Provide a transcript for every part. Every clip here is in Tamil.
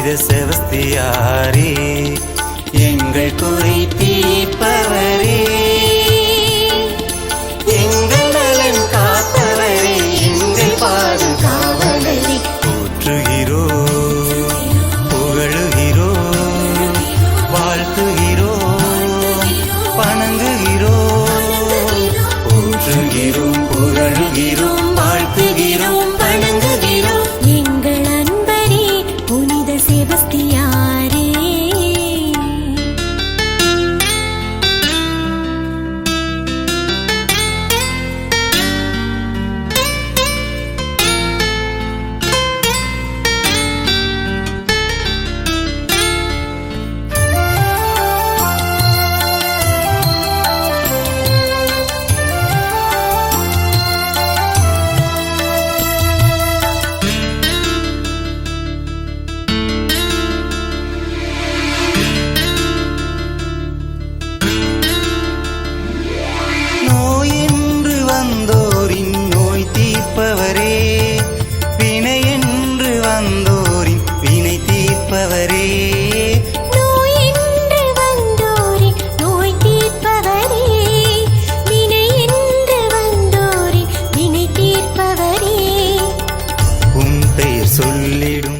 புனித செபஸ்தியாரே, எங்கள் குறை தீர்ப்பவரே, எங்கள் நலன் காப்பவரே, எங்கள் பாதுகாவலரே, போற்றுகிறோ புகழுகிறோ வாழ்த்துகிறோ வணங்குகிறோ, போற்றுகிறோம் புகழுகிறோம் வாழ்த்துகிறோம் வணங்குகிறோம் எங்கள் அன்பரே புனித செபஸ்தியாரே. சொல்லிடும்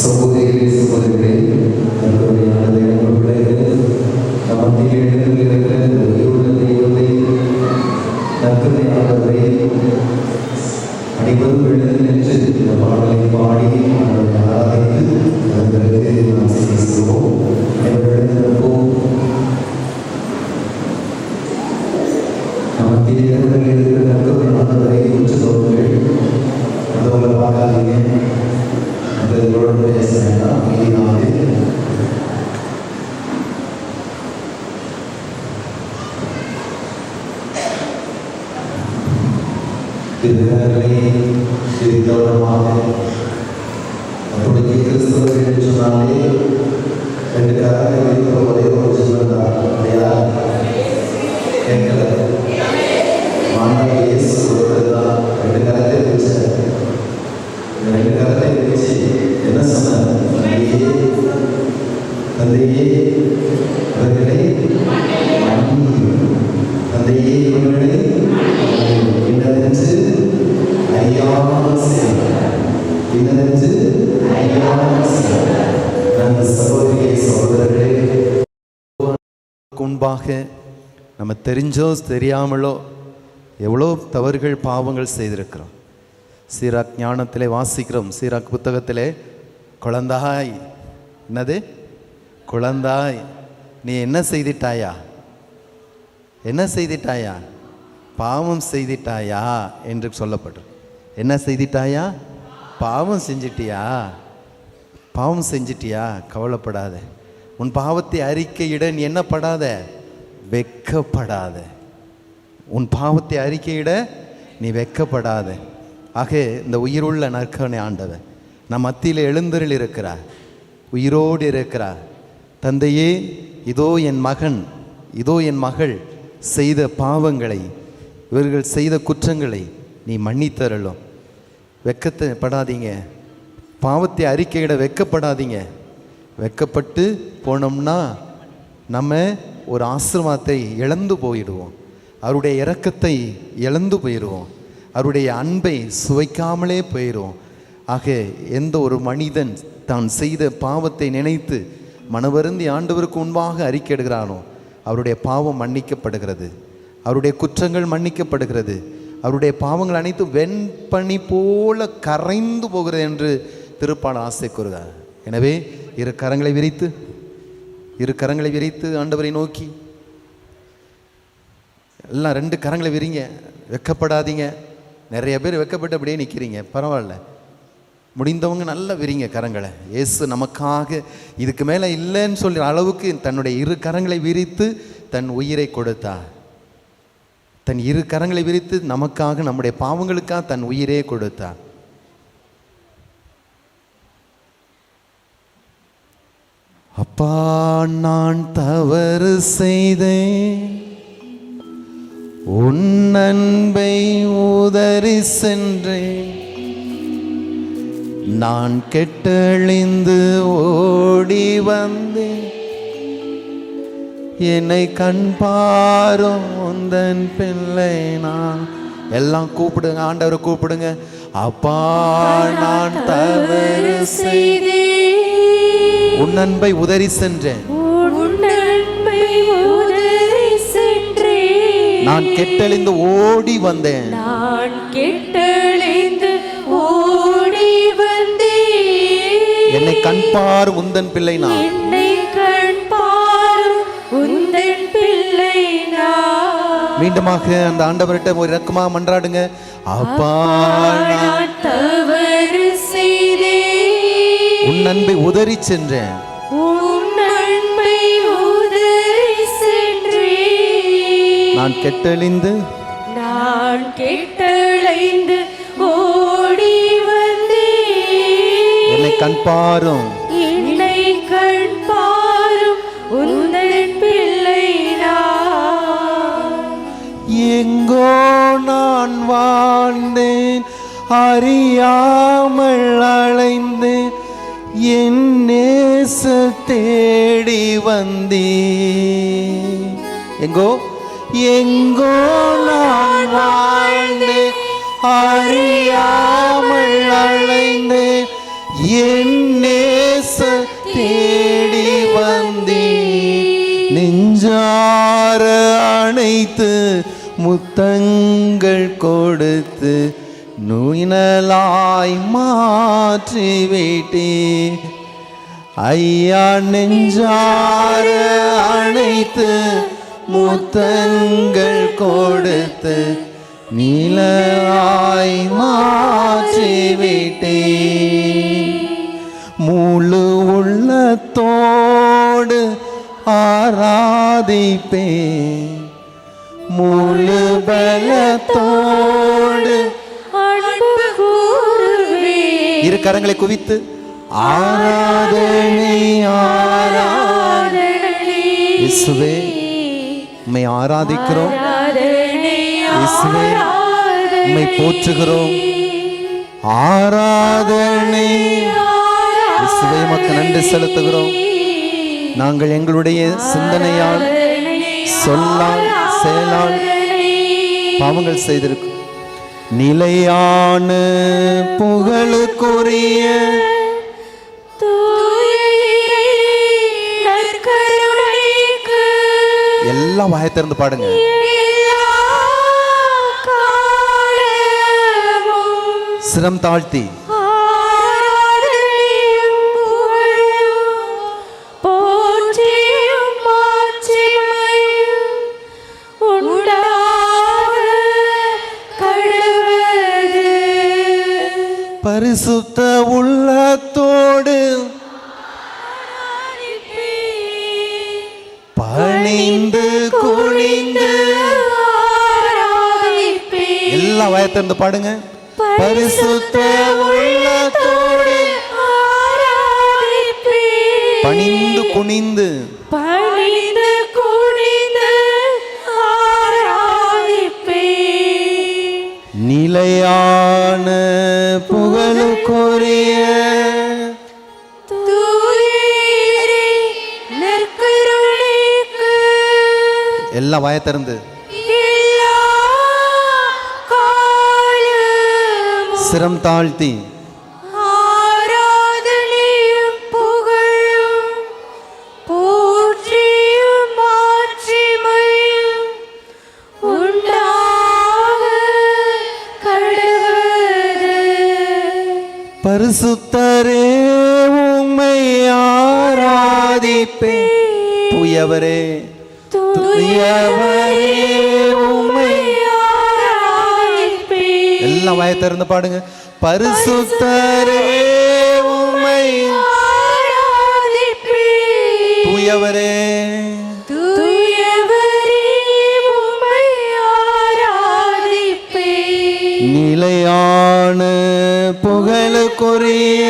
சகோதரிகளே சகோதரிகளே, நம்முடைய பிள்ளைகள் நமக்கு எழுந்திருக்கிற உயிருள்ள தெய்வத்தை நற்கருணையாளரை அனைவரும் எழுந்து நின்று இந்த பாடலை பாடி அவர்களை ஆராய்ந்து அதன் பிறகு நாம் பேசுவோம். அனைவரும் எழுந்திருப்போம். நமக்கு இருக்கிற நற்கருணையாளரை கொஞ்சம் சொல்லுங்கள். அதோட பார்க்காதீங்க, அதோட பேச வேண்டாம். மீதினாலே திருநர்களை கவனமாக அப்படி கிறிஸ்தவர்கள் என்று சொன்னாலே ரெண்டு கரங்களை வைத்த ஒரே ஒரு சொல்வதால் இல்லையா? கேட்கல இயேசு சொல்றதுதான். ரெண்டு கரத்தை வச்சார். இந்த ரெண்டு கரத்தை வச்சு என்ன சொன்னார்? தந்தையே அவர்களை தந்தையே இவர்களை இன்னதென்று அறியாமல் செய்தார். நம் சகோதரியை சகோதரர்களே, முன்பாக நம்ம தெரிஞ்சோ தெரியாமலோ எவ்வளோ தவறுகள் பாவங்கள் செய்திருக்கிறோம். சீராக் ஞானத்திலே வாசிக்கிறோம். சீராக் புத்தகத்திலே, குழந்தாய், என்னது குழந்தாய், நீ என்ன செய்திட்டாயா, என்ன செய்திட்டாயா, பாவம் செய்திட்டாயா என்று சொல்லப்படும். என்ன செய்திட்டாயா? பாவம் செஞ்சிட்டியா? பாவம் செஞ்சிட்டியா? கவலைப்படாத. உன் பாவத்தை அறிக்கையிட நீ என்ன படாத, வெக்கப்படாத. உன் பாவத்தை அறிக்கையிட நீ வெக்கப்படாத. ஆக இந்த உயிருள்ள நற்கருணை ஆண்டவர் நம் மத்தியில் எழுந்தருள் இருக்கிறார், உயிரோடு இருக்கிறார். தந்தையே, இதோ என் மகன், இதோ என் மகள் செய்த பாவங்களை, இவர்கள் செய்த குற்றங்களை நீ மன்னித்தரலும். வெக்கப்படாதீங்க, பாவத்தை அறிக்கையிட வெக்கப்படாதீங்க. வெக்கப்பட்டு போனோம்னா நம்ம ஒரு ஆசீர்வாதத்தை இழந்து போயிடுவோம், அவருடைய இரக்கத்தை இழந்து போயிடுவோம், அவருடைய அன்பை சுவைக்காமலே போயிடுவோம். ஆக எந்த ஒரு மனிதன் தான் செய்த பாவத்தை நினைத்து மனவருந்தி ஆண்டவருக்கு முன்பாக அறிக்கையிடுகிறானோ அவருடைய பாவம் மன்னிக்கப்படுகிறது, அவருடைய குற்றங்கள் மன்னிக்கப்படுகிறது, அவருடைய பாவங்கள் அனைத்தும் வெண்பனி போல கரைந்து போகிறது என்று திருப்பாடல் ஆசை கூறுகிறார். எனவே இரு கரங்களை விரித்து ஆண்டவரை நோக்கி எல்லாம் ரெண்டு கரங்களை விரிங்க. வெக்கப்படாதீங்க. நிறைய பேர் வெக்கப்பட்டு அப்படியே நிற்கிறீங்க, பரவாயில்ல. முடிந்தவங்க நல்லா விரிங்க கரங்களை. இயேசு நமக்காக இதுக்கு மேலே இல்லைன்னு சொல்கிற அளவுக்கு தன்னுடைய இரு கரங்களை விரித்து தன் உயிரை கொடுத்தார். தன் இரு கரங்களை விரித்து நமக்காக, நம்முடைய பாவங்களுக்காக தன் உயிரே கொடுத்தார். அப்பா, நான் தவறு செய்தேன், உன் அன்பை உதறி சென்றேன், நான் கெட்டழிந்து ஓடி வந்தேன், என்னை கண் பாரும் உந்தன் பிள்ளை நான். எல்லாம் கூப்பிடுங்க, ஆண்டவரை கூப்பிடுங்க. அப்பா, நான் தவறு செய்தேன், உன் அன்பை உதறி சென்றேன், நான் கெட்டழிந்து ஓடி வந்தேன், நான் கெட்டழிந்து ஓடி வந்தேன், என்னை கண் பாரும் உந்தன் பிள்ளை நான், என்னை கண் பாரும் உந்தன் பிள்ளை நான். மீண்டுமாக அந்த ஆண்டவர்கிட்ட ஒரு இரக்கமா மன்றாடுங்க. அப்பா, நான் தவறு செய்தேன், உன் அன்பை உதறி சென்றேன், உன் அன்பை உதறி சென்றேன், நான் கெட்டழிந்து ஓடி வந்தேன், என்னை கண் பாரும், என்னை கண் பாரும் உந்தன் பிள்ளை நான். எங்கோ நான் வாழ்ந்தேன், அறியாமல் அலைந்தேன், என் நேச தேடி வந்தேன். எங்கோ நான் வாழ்ந்தேன், அறியாமல் இல்லாமல் அழைந்தேன், என் நேச தேடி வந்தேன். நெஞ்சார அணைத்து முத்தங்கள் கொடுத்து நுயினலாய் மாற்றிவிட்டே. ஐயா நெஞ்சார அணைத்து முத்தங்கள் கொடுத்து நீலாய் மாற்றிவிட்டே. முழு உள்ளத்தோடு ஆராதிப்பேன், முழு பலத்தோடு அன்பு கூறுவேன். இரு கரங்களை குவித்து ஆராதனை ஆராதனை. இயேசுவே உம்மை ஆராதிக்கிறோம், இயேசுவே உம்மை போற்றுகிறோம். ஆராதனை இயேசுவே உமக்கு நன்றி செலுத்துகிறோம். நாங்கள் எங்களுடைய சிந்தனையால் சொல்லால் செயலால் பாவங்கள் செய்திருக்கிறோம். நிலையான புகழுக்குரிய எல்லாம் வாயை திறந்து பாடுங்க. சிரம் தாழ்த்தி பரிசுத்த உள்ளத்தோடு பணிந்து குனிந்து எல்லாம் வாயை திறந்து பாடுங்க. பரிசுத்த உள்ளத்தோடு பணிந்து குனிந்து நிலையான புகழுக்குரிய எல்லாம் வாயை திறந்து சிரம் தாழ்த்தி பரிசுத்தரே உம்மை ஆராதிப்பேன். தூயவரே தூயவரே உம்மை எல்லாம் வாயை திறந்து பாடுங்க. பரிசுத்தரே உம்மை தூயவரே நிலையான புகழுக்குரிய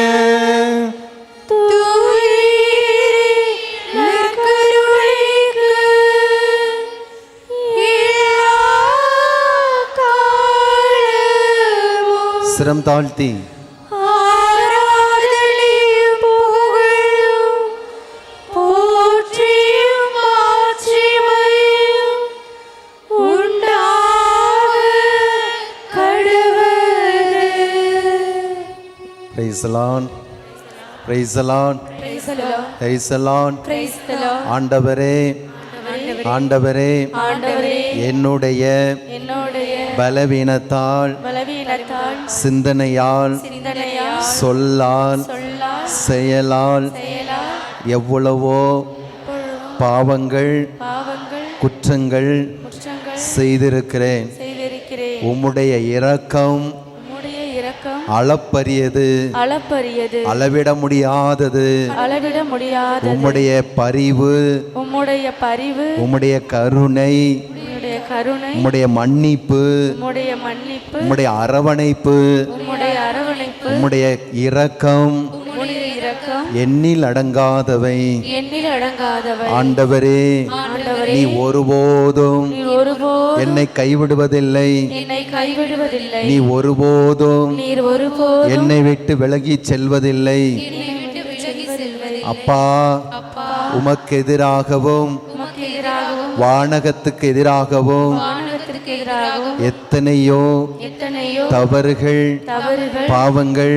சிரம் தாழ்த்தி Praise the Lord. Praise the Lord. Praise the Lord. ஆண்டவரே ஆண்டவரே என்னுடைய பலவீனத்தால் சிந்தனையால் சொல்லால் செயலால் எவ்வளவோ பாவங்கள் குற்றங்கள் செய்திருக்கிறேன். உம்முடைய இரக்கம் அளப்பரியது, அளவிட முடியாதது. உம்முடைய பரிவு, உம்முடைய கருணை, உம்முடைய மன்னிப்பு, உம்முடைய அரவணைப்பு, உம்முடைய இரக்கம் எண்ணில் அடங்காதவை. ஆண்டவரே நீ ஒருபோதும் என்னை கைவிடுவதில்லை. நீ ஒருபோதும் என்னை விட்டு விலகி செல்வதில்லை. அப்பா உமக்கு எதிராகவும் வானகத்துக்கு எதிராகவும் எத்தனையோ தவறுகள் பாவங்கள்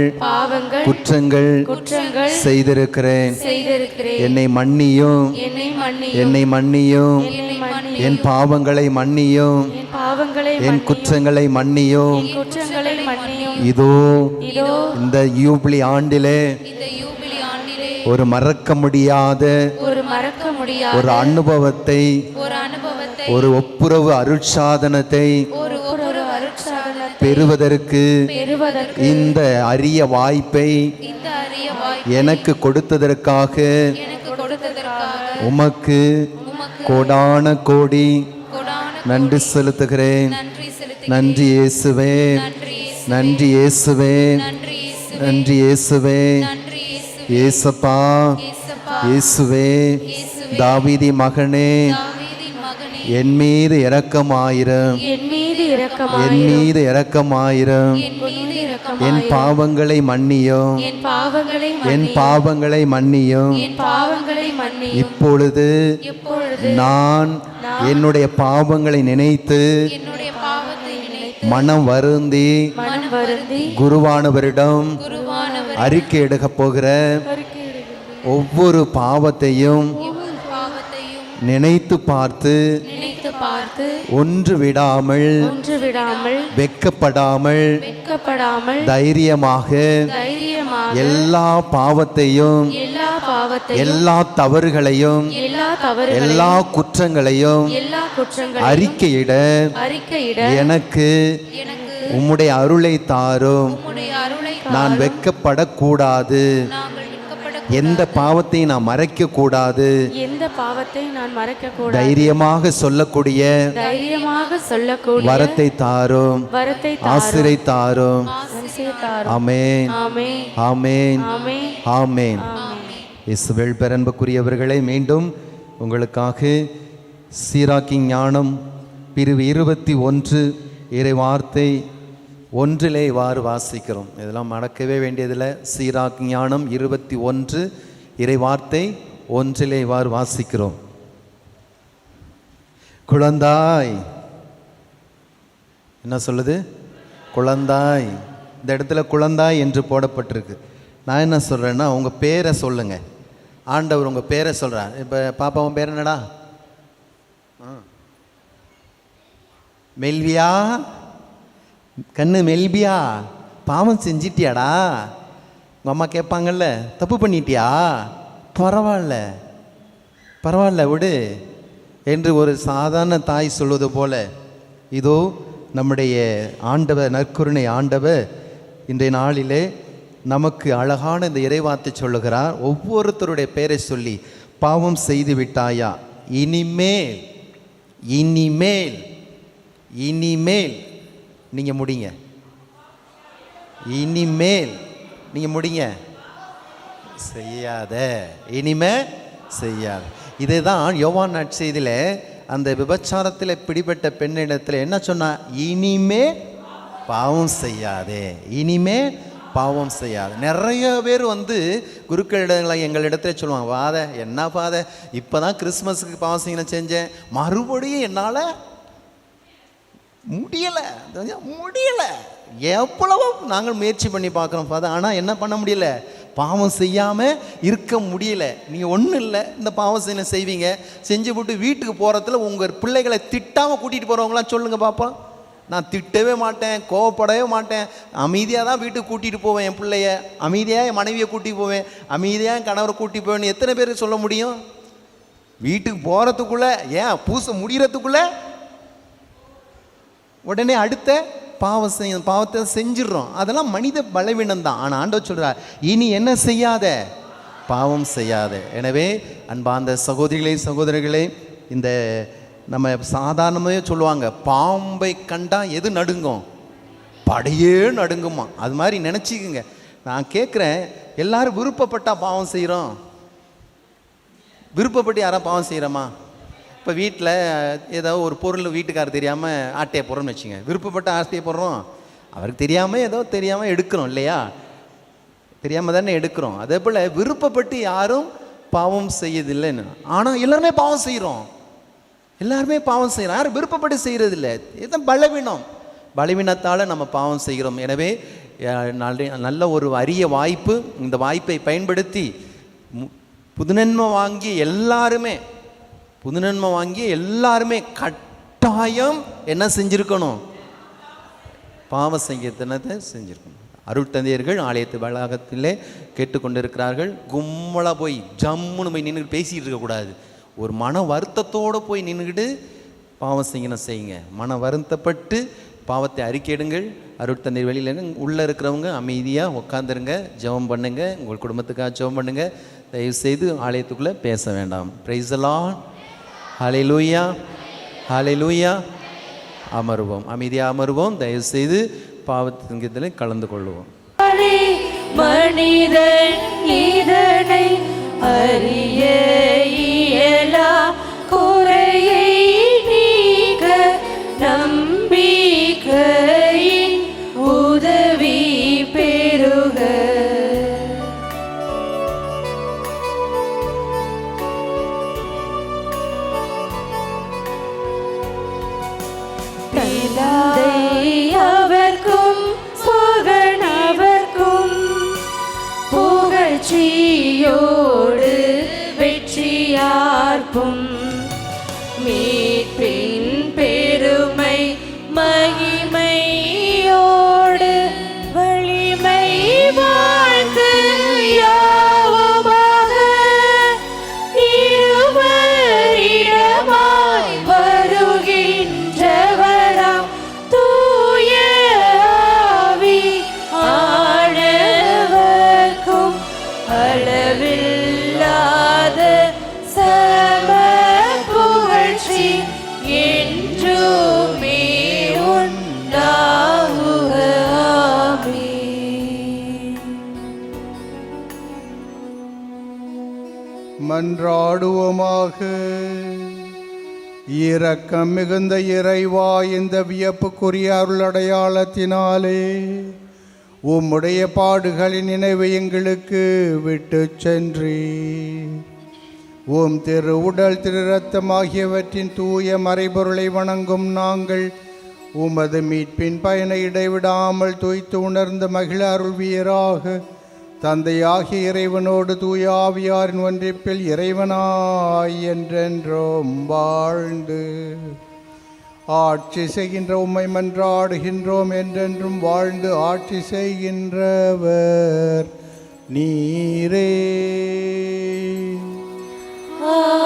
குற்றங்கள் செய்திருக்கிறேன். என்னை மன்னியும், என்னை மன்னியும், என் பாவங்களை மன்னியும், என் குற்றங்களை மன்னியும். இதோ இந்த யூபிலி ஆண்டிலே ஒரு மறக்க முடியாத ஒரு அனுபவத்தை, ஒரு ஒப்புரவு அருட்சாதனத்தை பெறுவதற்கு இந்த அரிய வாய்ப்பை எனக்கு கொடுத்ததற்காக உமக்கு கோடான கோடி நன்றி செலுத்துகிறேன். நன்றி இயேசுவே, நன்றி இயேசுவே, நன்றி இயேசுவே. இயேசப்பா, இயேசுவே, தாவீதி மகனே, என் மீது இரக்கமாயிரும், என் மீது இரக்கமாயிரும். என் பாவங்களை மன்னியும், என் பாவங்களை மன்னியும். இப்பொழுது நான் என்னுடைய பாவங்களை நினைத்து மனம் வருந்தி குருவானவரிடம் அறிக்கை எடுக்க போகிற ஒவ்வொரு பாவத்தையும் நினைத்து பார்த்து ஒன்று விடாமல் வெட்கப்படாமல் தைரியமாக எல்லா பாவத்தையும், எல்லா தவறுகளையும், எல்லா குற்றங்களையும் அறிக்கையிட எனக்கு உம்முடைய அருளை தாரும். நான் வெட்கப்படக்கூடாது, எந்த பாவத்தையும் நான் மறைக்க கூடாது, தைரியமாக சொல்லக்கூடிய வரத்தை தாரும், ஆசிரை தாரும். ஆமென், ஆமென், ஆமென். இயேசுவில் பெரன்புக்குரியவர்களே, மீண்டும் உங்களுக்காக சீராக்கி ஞானம் பிரிவு 21 இறை வார்த்தை 1 இவ்வாறு வாசிக்கிறோம். இதெல்லாம் மறக்கவே வேண்டியதில்லை. சீராக்கி ஞானம் 21 இறை வார்த்தை 1 இவ்வாறு வாசிக்கிறோம். குழந்தாய், என்ன சொல்லுது? குழந்தாய். இந்த இடத்துல குழந்தாய் என்று போடப்பட்டிருக்கு. நான் என்ன சொல்கிறேன்னா, உங்கள் பேரை சொல்லுங்க. ஆண்டவர் உங்கள் பேரை சொல்கிறார். இப்போ பாப்பாவும் பேர் என்னடா? மெல்வியா. கண்ணு மெல்பியா, பாவம் செஞ்சிட்டியாடா? உங்கள் அம்மா கேட்பாங்கல்ல, தப்பு பண்ணிட்டியா? பரவாயில்ல பரவாயில்ல விடு என்று ஒரு சாதாரண தாய் சொல்வது போல, இதோ நம்முடைய ஆண்டவர், நற்கருணை ஆண்டவர் இன்றைய நாளிலே நமக்கு அழகான இந்த இறைவார்த்தை சொல்லுகிறார். ஒவ்வொருத்தருடைய பெயரை சொல்லி, பாவம் செய்து விட்டாயா? இனிமேல் இனிமேல் இனிமேல் நீங்கள் முடிங்க. இனிமேல் நீங்கள் முடிங்க. செய்யாத, இனிமே செய்யாத. இதுதான் யோவான் நற்செய்தியில் அந்த விபச்சாரத்தில் பிடிபட்ட பெண்ணிடத்தில் என்ன சொன்னா? இனிமே பாவம் செய்யாதே, இனிமே பாவம் செய்யாது. நிறைய பேர் குருக்களிடங்களை எங்களிடத்துல சொல்லுவாங்க, வாத என்ன பாத, இப்போ தான் கிறிஸ்மஸுக்கு பாவம் செய்யணும் செஞ்சேன், மறுபடியும் என்னால் முடியலை. எவ்வளவோ நாங்கள் முயற்சி பண்ணி பார்க்குறோம் ஃபாதர், ஆனால் என்ன பண்ண முடியல, பாவம் செய்யாமல் இருக்க முடியல. நீங்கள் ஒன்றும் இல்லை, இந்த பாவம் செய்ய செய்வீங்க, செஞ்சு போட்டு வீட்டுக்கு போகிறதுல உங்கள் பிள்ளைகளை திட்டாமல் கூட்டிகிட்டு போகிறவங்களாம் சொல்லுங்கள் பார்ப்போம். நான் திட்டவே மாட்டேன், கோவப்படவே மாட்டேன், அமைதியாக தான் வீட்டுக்கு கூட்டிகிட்டு போவேன். என் பிள்ளைய அமைதியாக, என் மனைவியை கூட்டிகிட்டு போவேன், அமைதியாக என் கணவரை கூட்டிகிட்டு போவேன்னு எத்தனை பேர் சொல்ல முடியும்? வீட்டுக்கு போகிறதுக்குள்ளே, ஏன் பூசை முடிகிறதுக்குள்ளே உடனே அடுத்த பாவத்தை செஞ்சிடறோம். அதெல்லாம் மனித பலவீனம் தான். ஆனால் ஆண்டவர் சொல்கிறார், இனி என்ன செய்யாத? பாவம் செய்யாத. எனவே அன்பார்ந்த சகோதரிகளே, சகோதரர்களே, இந்த நம்ம சாதாரணமாகவே சொல்லுவாங்க, பாம்பை கண்டா எது நடுங்கும்? படையே நடுங்குமா. அது மாதிரி நினச்சிக்குங்க. நான் கேட்குறேன், எல்லாரும் விருப்பப்பட்டா பாவம் செய்கிறோம்? விருப்பப்பட்டு யாராவது பாவம் செய்கிறோமா? இப்போ வீட்டில் ஏதோ ஒரு பொருள் வீட்டுக்காரர் தெரியாமல் ஆட்டையை போடுறோம்னு வச்சுங்க, விருப்பப்பட்ட ஆட்டையை போடுறோம். அவருக்கு தெரியாமல் ஏதோ தெரியாமல் எடுக்கிறோம் இல்லையா? தெரியாமல் தானே எடுக்கிறோம். அதே போல் விருப்பப்பட்டு யாரும் பாவம் செய்யதில்லைன்னு. ஆனால் எல்லாருமே பாவம் செய்கிறோம், எல்லாருமே பாவம் செய்கிறோம். யாரும் விருப்பப்பட்டு செய்கிறது இல்லை. இதுதான் பலவீனம். பலவீனத்தால் நம்ம பாவம் செய்கிறோம். எனவே நல்ல ஒரு அரிய வாய்ப்பு. இந்த வாய்ப்பை பயன்படுத்தி புதுநன்மை வாங்கிய எல்லாருமே கட்டாயம் என்ன செஞ்சுருக்கணும்? பாவ சங்கீர்த்தனத்தை செஞ்சுருக்கணும். அருட்தந்தையர்கள் ஆலயத்து வளாகத்திலே கேட்டுக்கொண்டிருக்கிறார்கள். கும்மலாக போய் ஜம்முன்னு போய் நின்றுட்டு பேசிகிட்டு இருக்கக்கூடாது. ஒரு மன வருத்தத்தோடு போய் நின்றுக்கிட்டு பாவ சங்கீனம் செய்யுங்க. மன வருத்தப்பட்டு பாவத்தை அறிக்கையிடுங்கள். அருட்தந்தை வெளியில் உள்ளே இருக்கிறவங்க அமைதியாக உட்காந்துருங்க, ஜெபம் பண்ணுங்க, உங்கள் குடும்பத்துக்காக ஜெபம் பண்ணுங்க. தயவுசெய்து ஆலயத்துக்குள்ளே பேச வேண்டாம். Praise the Lord. ஹல்லேலூயா, ஹல்லேலூயா. அமருவோம், அமைதியாக அமருவோம். தயவுசெய்து பாவத்தின் கலந்து கொள்வோம். மனிதன் இதனை அறிய இயலா குறையை நீக்க நம்பிக்கையின் உதவி பெறுக. அவர்க்கும் சுகனவர்க்கும் புகழ்ச்சியோடு வெற்றியார்ப்பும் மீட்பின் பெருமை மகிமையோடு வலிமை வாழ்த்து யாவுமாக இருவரிடமாய் வருகின்றவராம் தூய ஆவி ஆனவர்க்கும் அளவில்லாத சம புகழ்ச்சி என்றுமே உண்டாகுக. ஆமென். மன்றாடுவோமாக. இரக்கம் மிகுந்த இறைவா, இந்த வியப்புக்குரிய அருளடையாளத்தினாலே உம்முடைய பாடுகளின் நினைவு எங்களுக்கு விட்டு சென்றி உம் திரு உடல் திரு இரத்தம் ஆகியவற்றின் தூய மறைபொருளை வணங்கும் நாங்கள் உமது மீட்பின் பயனை இடைவிடாமல் தூய்த்து உணர்ந்து மகிழ அருள்வீராக. தந்தையாகிய இறைவனோடு தூய ஆவியாரின் ஒன்றிப்பில் இறைவனாய் என்றென்றும் வாழ்ந்து ஆட்சி செய்கின்ற உம்மை மன்றாடுகின்றோம். என்றென்றும் வாழ்ந்து ஆட்சி செய்கின்றவர் நீரே. ஆமென்.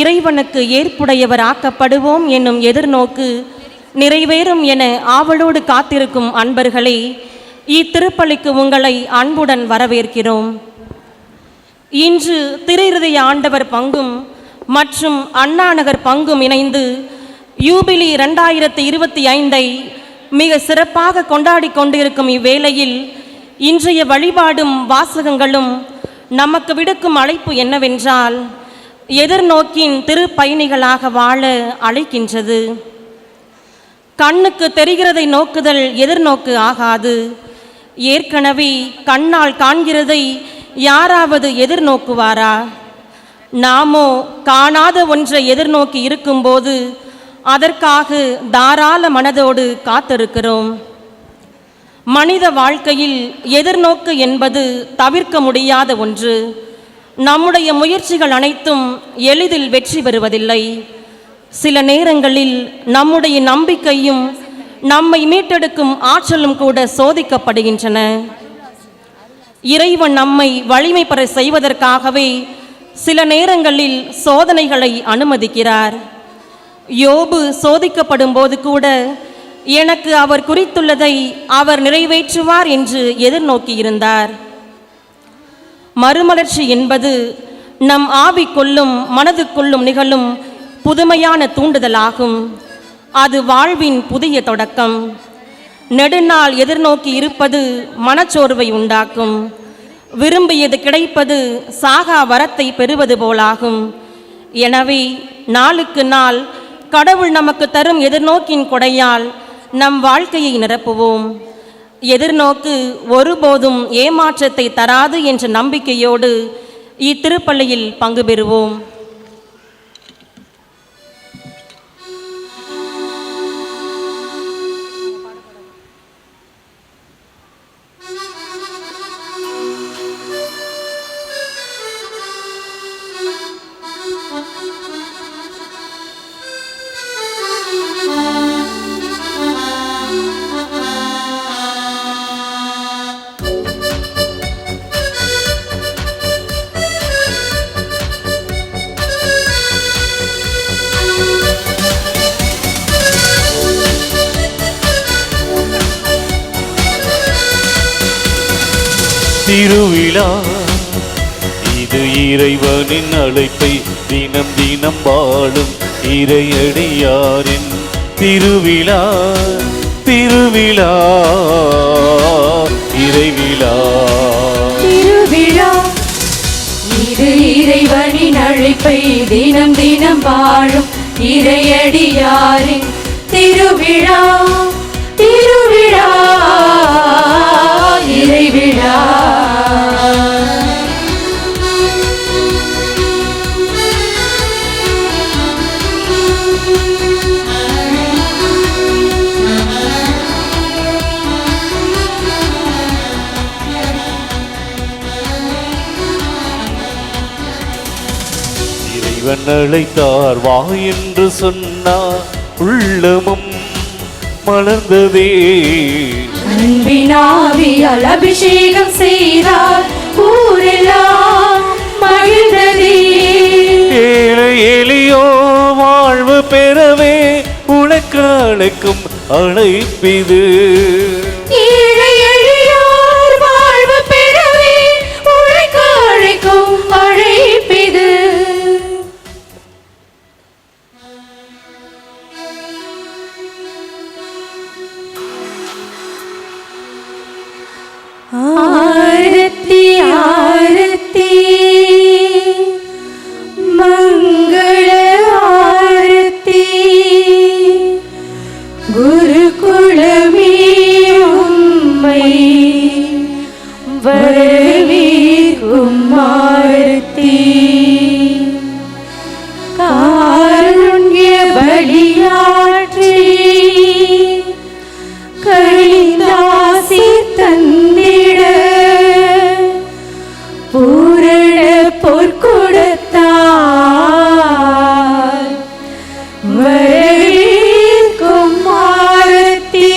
இறைவனுக்கு ஏற்புடையவர் ஆக்கப்படுவோம் என்னும் எதிர்நோக்கு நிறைவேறும் என ஆவலோடு காத்திருக்கும் அன்பர்களே, இத்திருப்பலிக்கு உங்களை அன்புடன் வரவேற்கிறோம். இன்று திரு இருதய ஆண்டவர் பங்கும் மற்றும் அண்ணாநகர் பங்கும் இணைந்து யூபிலி 2025 மிக சிறப்பாக கொண்டாடி கொண்டிருக்கும் இவ்வேளையில் இன்றைய வழிபாடும் வாசகங்களும் நமக்கு விடுக்கும் அழைப்பு என்னவென்றால், எதிர்நோக்கின் திருப்பயணிகளாக வாழ அழைக்கின்றது. கண்ணுக்கு தெரிகிறதை நோக்குதல் எதிர்நோக்கு ஆகாது. ஏற்கனவே கண்ணால் காண்கிறதை யாராவது எதிர்நோக்குவாரா? நாமோ காணாத ஒன்றை எதிர்நோக்கி இருக்கும்போது அதற்காக தாராள மனதோடு காத்திருக்கிறோம். மனித வாழ்க்கையில் எதிர்நோக்கு என்பது தவிர்க்க முடியாத ஒன்று. நம்முடைய முயற்சிகள் அனைத்தும் எளிதில் வெற்றி பெறுவதில்லை. சில நேரங்களில் நம்முடைய நம்பிக்கையும் நம்மை மீட்டெடுக்கும் ஆற்றலும் கூட சோதிக்கப்படுகின்றன. இறைவன் நம்மை வலிமை பெற செய்வதற்காகவே சில நேரங்களில் சோதனைகளை அனுமதிக்கிறார். யோபு சோதிக்கப்படும் போது கூட எனக்கு அவர் குறித்துள்ளதை அவர் நிறைவேற்றுவார் என்று எதிர்நோக்கியிருந்தார். மறுமலர்ச்சி என்பது நம் ஆவிக்குள்ளும் மனதுக்குள்ளும் நிகழும் புதுமையான தூண்டுதலாகும். அது வாழ்வின் புதிய தொடக்கம். நெடுநாள் எதிர்நோக்கி இருப்பது மனச்சோர்வை உண்டாக்கும். விரும்பியது கிடைப்பது சாகா வரத்தை பெறுவது போலாகும். எனவே நாளுக்கு நாள் கடவுள் நமக்கு தரும் எதிர்நோக்கின் கொடையால் நம் வாழ்க்கையை நிரப்புவோம். எதிர்நோக்கு ஒருபோதும் ஏமாற்றத்தை தராது என்ற நம்பிக்கையோடு இத்திருப்பலியில் பங்கு பெறுவோம். திருவிழா இது இறைவனின் அழைப்பை தினம் தினம் வாழும் இறையடியாரின் திருவிழா. திருவிழா இறைவிழா. திருவிழா இது இறைவனின் அழைப்பை தினம் தினம் வாழும் இறையடியாரின் திருவிழா. திருவிழா இறைவிழா. இறைவன் அழைத்தார் வா என்று சொன்னார், உள்ளமும் மலர்ந்ததே. அன்பினாவியால் அபிஷேகம் செய்தார், ஊரெல்லாம் மகிழ்ந்ததே. ஏழை எளியோ வாழ்வு பெறவே உனக்கு அழைக்கும் அழைப்பிது. ஏழை எளியோர் வாழ்வு பெறவே உனக்கு அழைக்கும் அழைப்பிது. ஆரத்தி ஆரத்தி மங்கள ஆரத்தி குருகுலமே உம்மை வரவேற்கும் ஆரத்தி. காருண்ய பலியாற்றி கழிந்தாசி தந்திட பூரண பொற்கொடத்தால் வரவேற்கும் ஆரத்தி.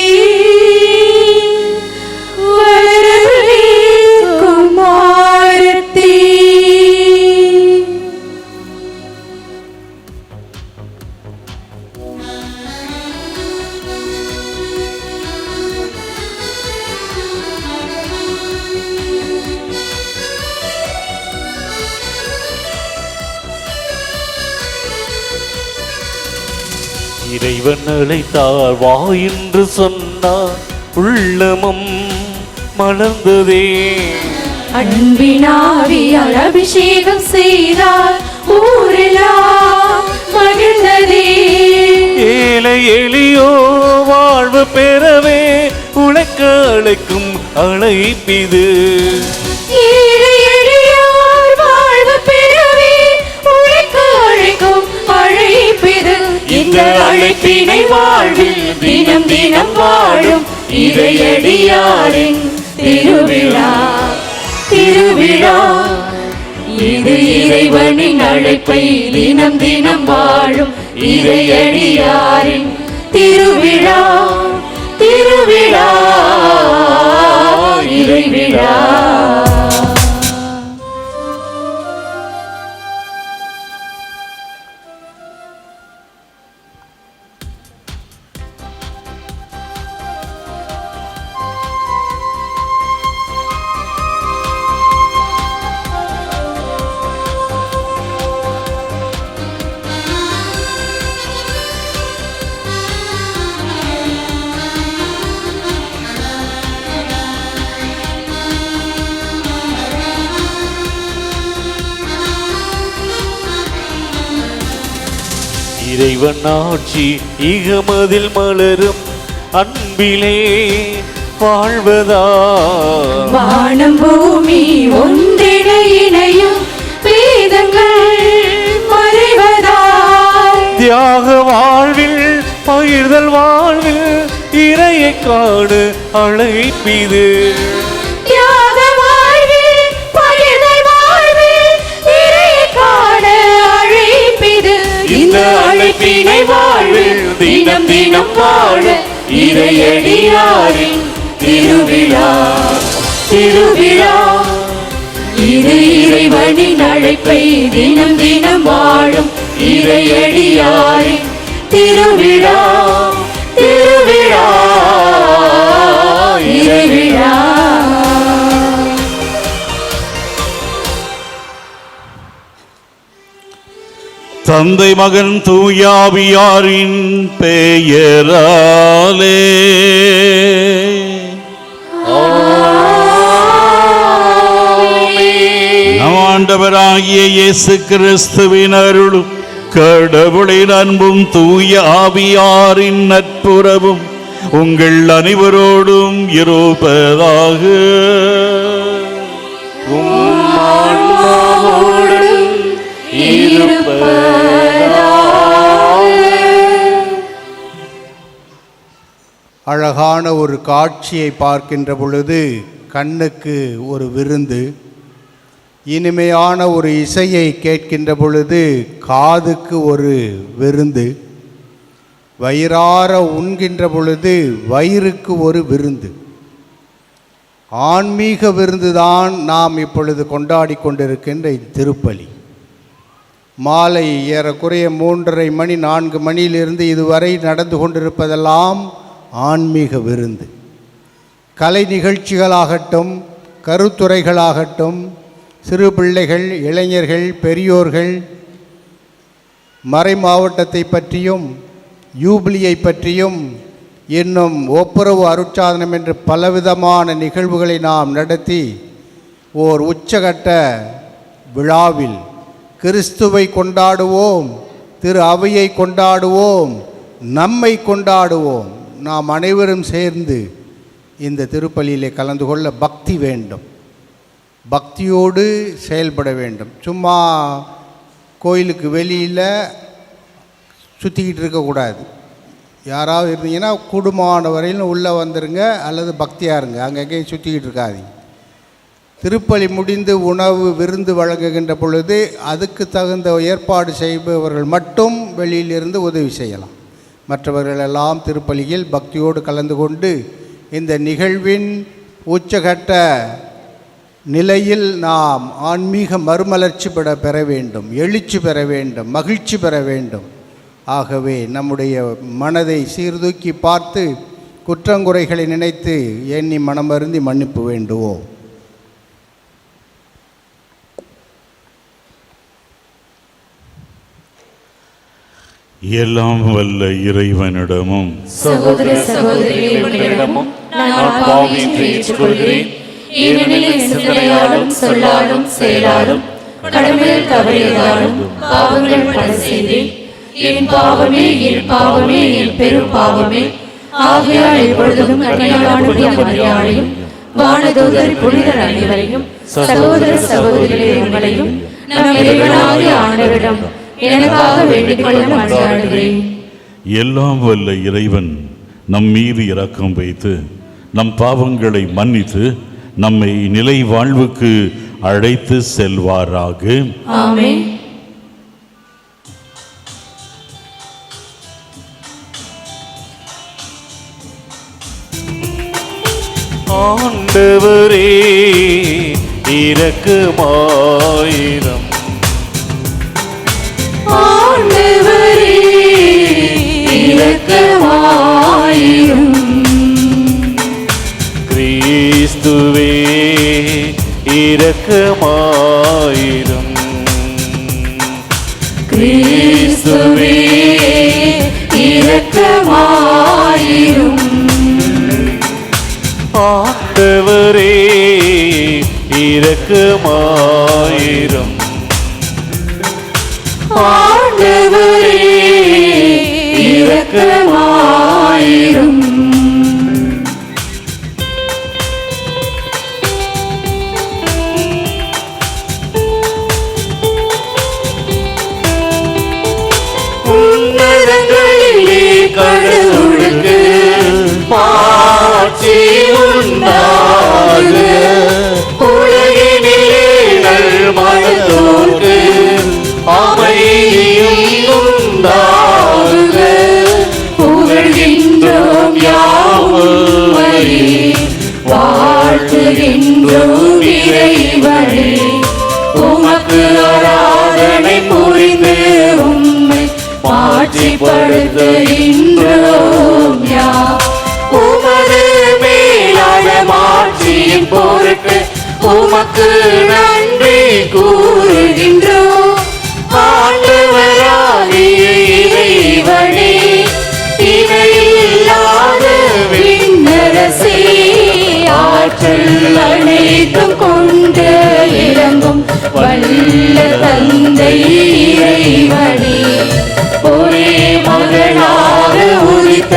வரவேற்கும் ஆரத்தி. இறைவன் அழைத்தார் வா என்று சொன்னார், உள்ளமும் மலர்ந்ததே. அன்பினாவியால் அபிஷேகம் செய்தார், ஊரெல்லாம் மகிழ்ந்ததே. ஏழை எளியோ வாழ்வு பெறவே உனக்கு அழைக்கும் அழைப்பிது. ஏழை எளியோர் வாழ்வு பெறவே உனக்கு அழைக்கும் அழைப்பிது. இந்த அழைப்பினை வாழ்வில் தினம் தினம் வாழும் இறையடியாரின் திருவிழா. திருவிழா இது இறைவனின் அழைப்பை தினம் தினம் வாழும் இறையடியாரின் திருவிழா. திருவிழா இறைவிழா. இறைவன் ஆட்சி இகமதில் மலரும் அன்பிலே வாழ்வதா வானம் பூமி ஒன்றிட இணையும் வேதங்கள் மறைவதாய் தியாக வாழ்வில் பகிர்தல் வாழ்வில் இறையை காண அழைப்பிது தியாக வாழ்வில் பகிர்தல் வாழ்வில் இறையை காண அழைப்பிது இந்த அழைப்பினை வாழ்வில் தினம் தினம் வாழ இறையடியாரின் திருவிழா திருவிழா இது இறைவனின் அழைப்பை தினம் தினம் வாழும் இறையடியாரின் திருவிழா திருவிழா இறைவிழா. தந்தை மகன் தூயாவியாரின் பெயராலே நம் ஆண்டவராகிய இயேசு கிறிஸ்துவின் அருளும் கடவுளின் அன்பும் தூய ஆவியாரின் நட்புறவும் உங்கள் அனைவரோடும் இருப்பதாக. அழகான ஒரு காட்சியை பார்க்கின்ற பொழுது கண்ணுக்கு ஒரு விருந்து, இனிமையான ஒரு இசையை கேட்கின்ற பொழுது காதுக்கு ஒரு விருந்து, வயிறார உண்கின்ற பொழுது வயிறுக்கு ஒரு விருந்து. ஆன்மீக விருந்துதான் நாம் இப்பொழுது கொண்டாடி கொண்டிருக்கின்ற திருப்பலி. மாலை ஏறக்குறைய 3:30 மணி 4 மணியிலிருந்து இதுவரை நடந்து கொண்டிருப்பதெல்லாம் ஆன்மீக விருந்து. கலை நிகழ்ச்சிகளாகட்டும், கருத்துரைகளாகட்டும், சிறு பிள்ளைகள், இளைஞர்கள், பெரியோர்கள் மறை மாவட்டத்தை பற்றியும் யூபிலியை பற்றியும் இன்னும் ஒப்புரவு அருட்சாதனம் என்று பலவிதமான நிகழ்வுகளை நாம் நடத்தி ஓர் உச்சகட்ட விழாவில் கிறிஸ்துவை கொண்டாடுவோம், திரு அவையை கொண்டாடுவோம், நம்மை கொண்டாடுவோம். நாம் அனைவரும் சேர்ந்து இந்த திருப்பலியிலே கலந்து கொள்ள பக்தி வேண்டும், பக்தியோடு செயல்பட வேண்டும். சும்மா கோயிலுக்கு வெளியில் சுற்றிக்கிட்டு இருக்கக்கூடாது. யாராவது இருந்தீங்கன்னா கூடுமான வரையிலும் உள்ளே வந்துடுங்க, அல்லது பக்தியாக இருங்க, அங்கங்கேயும் சுற்றிக்கிட்டு இருக்காதீங்க. திருப்பலி முடிந்து உணவு விருந்து வழங்குகின்ற பொழுது அதுக்கு தகுந்த ஏற்பாடு செய்பவர்கள் மட்டும் வெளியிலிருந்து உதவி செய்யலாம். மற்றவர்களெல்லாம் திருப்பலியில் பக்தியோடு கலந்து கொண்டு இந்த நிகழ்வின் உச்சகட்ட நிலையில் நாம் ஆன்மீக மறுமலர்ச்சி பெற வேண்டும், எழுச்சி பெற வேண்டும், மகிழ்ச்சி பெற வேண்டும். ஆகவே நம்முடைய மனதை சீர்தூக்கி பார்த்து குற்றங்குறைகளை நினைத்து எண்ணி மனமருந்தி மன்னிப்பு வேண்டுவோம். எல்லாம் வல்ல இறைவனிடமும் சகோதர சகோதரிகளிடமும் நான் பாவி என்று ஏற்றுக்கொள்கிறேன். ஏனெனில் என் சிந்தனையாலும் சொல்லாலும் செயலாலும் கடமையில் தவறியதாலும் பாவங்கள் பல செய்தேன். என் பாவமே என் பாவமே என் பெரும் பாவமே. ஆகையால் எப்பொழுதும் கன்னியாளுடைய மரியாதையும் வானதூதர் புனிதர் அனைவரையும் சகோதர சகோதரிகளே உங்களையும் நம் இறைவனாகிய ஆண்டவரிடம் எனக்காக வேண்டிக் கொள்ள மன்றாடுகிறேன். எல்லாம் வல்ல இறைவன் நம் மீது இரக்கம் வைத்து நம் பாவங்களை மன்னித்து நம்மை நிலை வாழ்வுக்கு அழைத்து செல்வாராக. ஆமென். ஆண்டவரே இரக்கமாயிரம். ஆண்டவரே இரக்கமாயிரும். கிறிஸ்துவே இரக்கமாயிரும். கிறிஸ்துவே இரக்கமாயிரும். ஆண்டவரே இரக்கமாயிரும். ஆண்டவரே இரக்கமாயிரும். உன்னதங்களிலே கடவுளுக்கு மாட்சி உண்டாக, உலகினிலே நல்மனத்தோர்க்கு அமைதியும் உண்டாக. புகழ்கின்றோம் யாவும்மையே, வாழ்த்துகின்றோம் இறைவனே. உமக்கு ஆராதனை புரிந்து உம்மை மாட்சிப்படுத்துகின்றோம் யாம். உமது மேலான மாட்சியின் பொருட்டு உமக்கு நன்றி கூறுகின்றோம். ஆண்டவராகிய இறைவனே, இணையில்லாத விண்ணரசே, ஆற்றல் அனைத்தும் கொண்டு இறங்கும் வல்ல தந்தை இறைவனே. ஒரே மகனாக உதித்த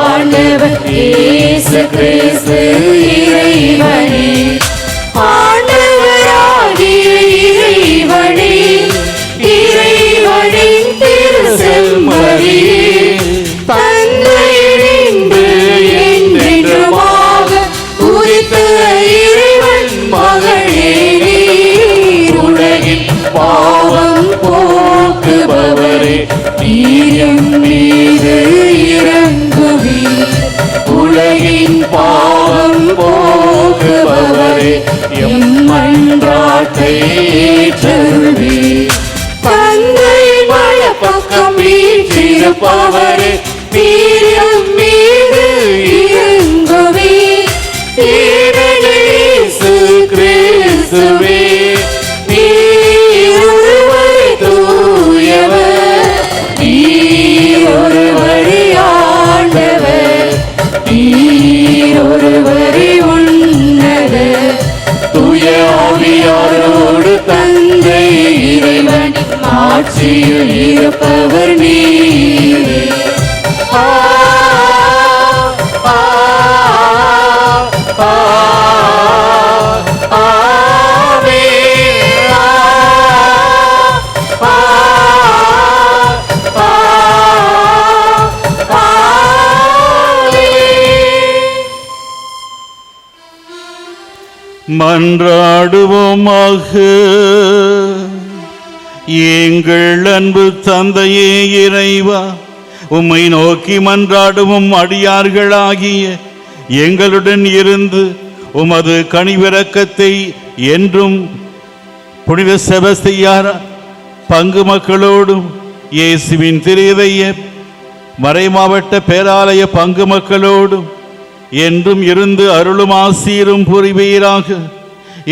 ஆண்டவர் இயேசு கிறிஸ்து இறைவனே. ஆண்டவராகிய இறைவனே, இறைவனின் திருசெம்மறியே, தந்தையினின்று என்றென்றுமாக உதித்த இறைவன் மகளே நீர். உலகின் பாவம் போக்குபவரே, நீர் எம் மீது இறங்குவீர். உலகின் பாவம் போக்குபவரே, எம் மன்றாட்டை ஏற்றருள்வீர். தந்தை வலப்பக்கம் வீற்றிருப்பவரே, நீர் எம் மீது இறங்குவீர். இயேசு கிறிஸ்துவே, நீர் ஒருவரே தூயவர், நீர் ஒருவரே ஆண்டவர், நீர் ஒருவரே உன்னதர். தூய ஆவியாரோடு தந்தை இறைவன் ஆட்சியில் இருப்பவர் நீரே. ஆ ஆ ஆ ஆமென். ஆ ஆ மன்றாடுவோமாக. எங்கள் அன்பு தந்தையே இறைவா, உம்மை நோக்கி மன்றாடுவோம் அடியார்களாகிய எங்களுடன் இருந்து உமது கனிவிரக்கத்தை என்றும் புனித செபஸ்தியார் பங்கு மக்களோடும் இயேசுவின் திருஇதய மறைமாவட்ட பேராலய பங்கு மக்களோடும் என்றும் இருந்து அருளும் ஆசீரும் புரிவீராக.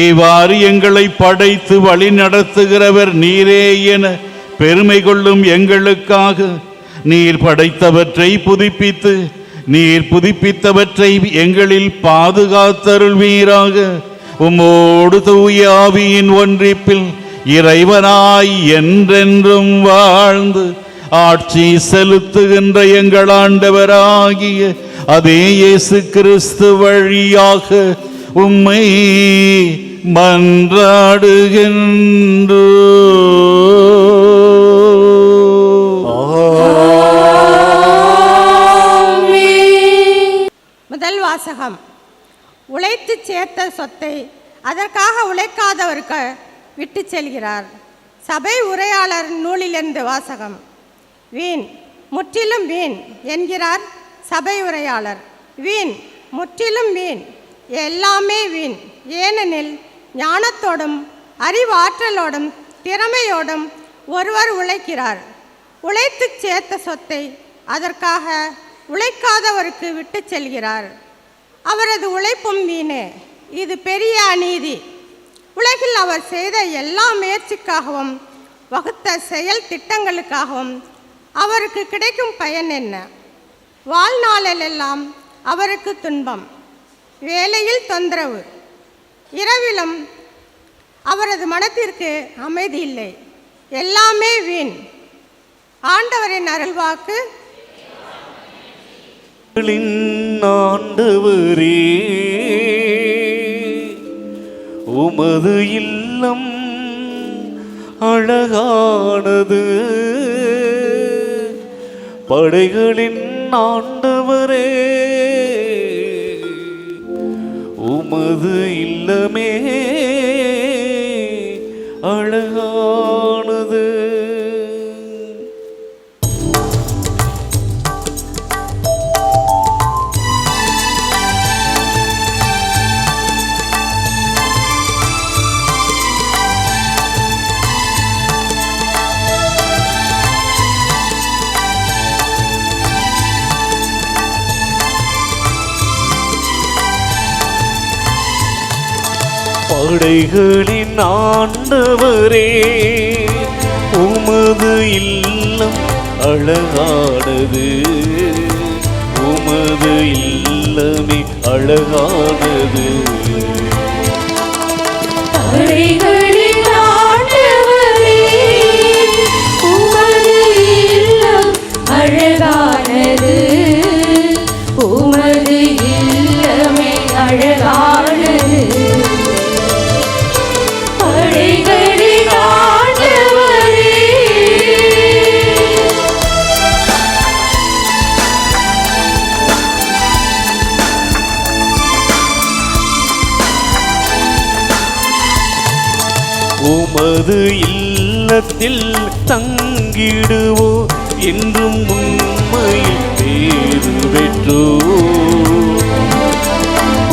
இவ்வாறு எங்களை படைத்து வழி நடத்துகிறவர் நீரே என பெருமை கொள்ளும் எங்களுக்காக நீர் படைத்தவற்றை புதுப்பித்து நீர் புதுப்பித்தவற்றை எங்களில் பாதுகாத்தருள்வீராக. உம்மோடு தூய ஆவியின் ஒன்றிப்பில் இறைவனாய் என்றென்றும் வாழ்ந்து ஆட்சி செலுத்துகின்ற எங்கள் ஆண்டவராகிய அதே இயேசு கிறிஸ்து வழியாக உம்மை மன்றாடுகின்றோம். முதல் வாசகம். உழைத்து சேர்த்த சொத்தை அதற்காக உழைக்காதவருக்கு விட்டு செல்கிறார். சபை உரையாளர் நூலிலிருந்து வாசகம். வீண், முற்றிலும் வீண் என்கிறார் சபை உரையாளர். வீண், முற்றிலும் வீண், எல்லாமே வீண். ஏனெனில் ஞானத்தோடும் அறிவாற்றலோடும் திறமையோடும் ஒருவர் உழைக்கிறார். உழைத்து சேர்த்த சொத்தை அதற்காக உழைக்காதவருக்கு விட்டு செல்கிறார். அவரது உழைப்பும் வீணே. இது பெரிய அநீதி. உலகில் அவர் செய்த எல்லா முயற்சிக்காகவும் வகுத்த செயல் திட்டங்களுக்காகவும் அவருக்கு கிடைக்கும் பயன் என்ன? வாழ்நாளெல்லாம் அவருக்கு துன்பம், வேலையில் தொந்தரவு, இரவிலும் அவரது மனத்திற்கு அமைதி இல்லை. எல்லாமே வீண். ஆண்டவரின் அருள்வாக்கு. ஆண்டவரே உமது இல்லம் அழகானது. படைகளின் ஆண்டவரே உமது இல்லமே அழகானது. படைகளின் ஆண்டவரே உமது இல்லம் அழகானது. உமது இல்லமே அழகானது. படைகளின் ஆண்டவரே உமது இல்லம் அழகானது. உமது இல்லமே அழகானது. படைகளின் ஆண்டவரே உமது இல்லத்தில் தங்கிடுவோ என்றும் உண்மையில் பேறு பெற்றோ.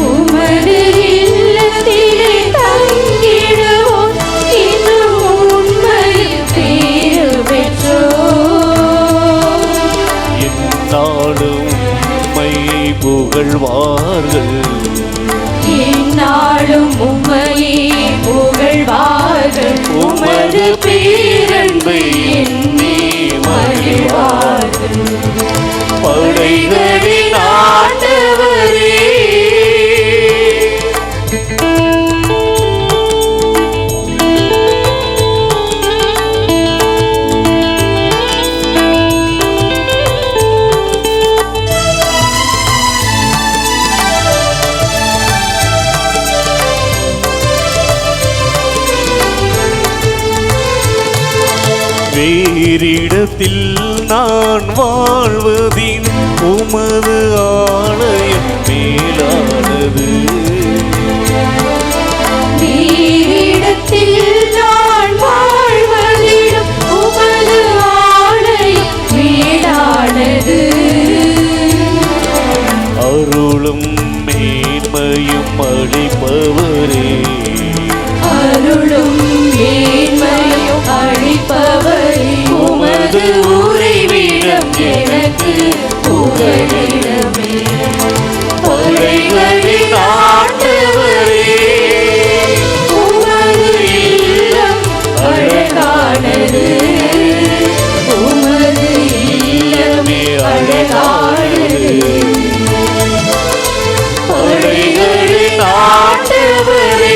உமது இல்லத்திலே தங்கிடுவோம் என்றும் உண்மையில் பேறு பெற்றோம். என்னாலும் உம்மையை புகழ்வார்கள். எந்நாளும் உம்மையே புகழ்வார்கள். உமது பேரன்பை எண்ணி மகிழ்வார்கள். படைகளின் ஆண்டவரே வேறிடத்தில் நான் வாழ்வதின் உமது ஆலயம் மேலானது. வேறிடத்தில் நான் வாழ்வதிலும் உமது ஆலயம் மேலானது. அருளும் மேன்மையும் அளிப்பவரே அருளும் மேன்மையும் அளிப்பவரே உமது உறைவிடம் எனக்கு புகலிடமே. படைகளின் ஆண்டவரே உமது இல்லம் அழகானது. உமது இல்லமே அழகானது. படைகளின் ஆண்டவரே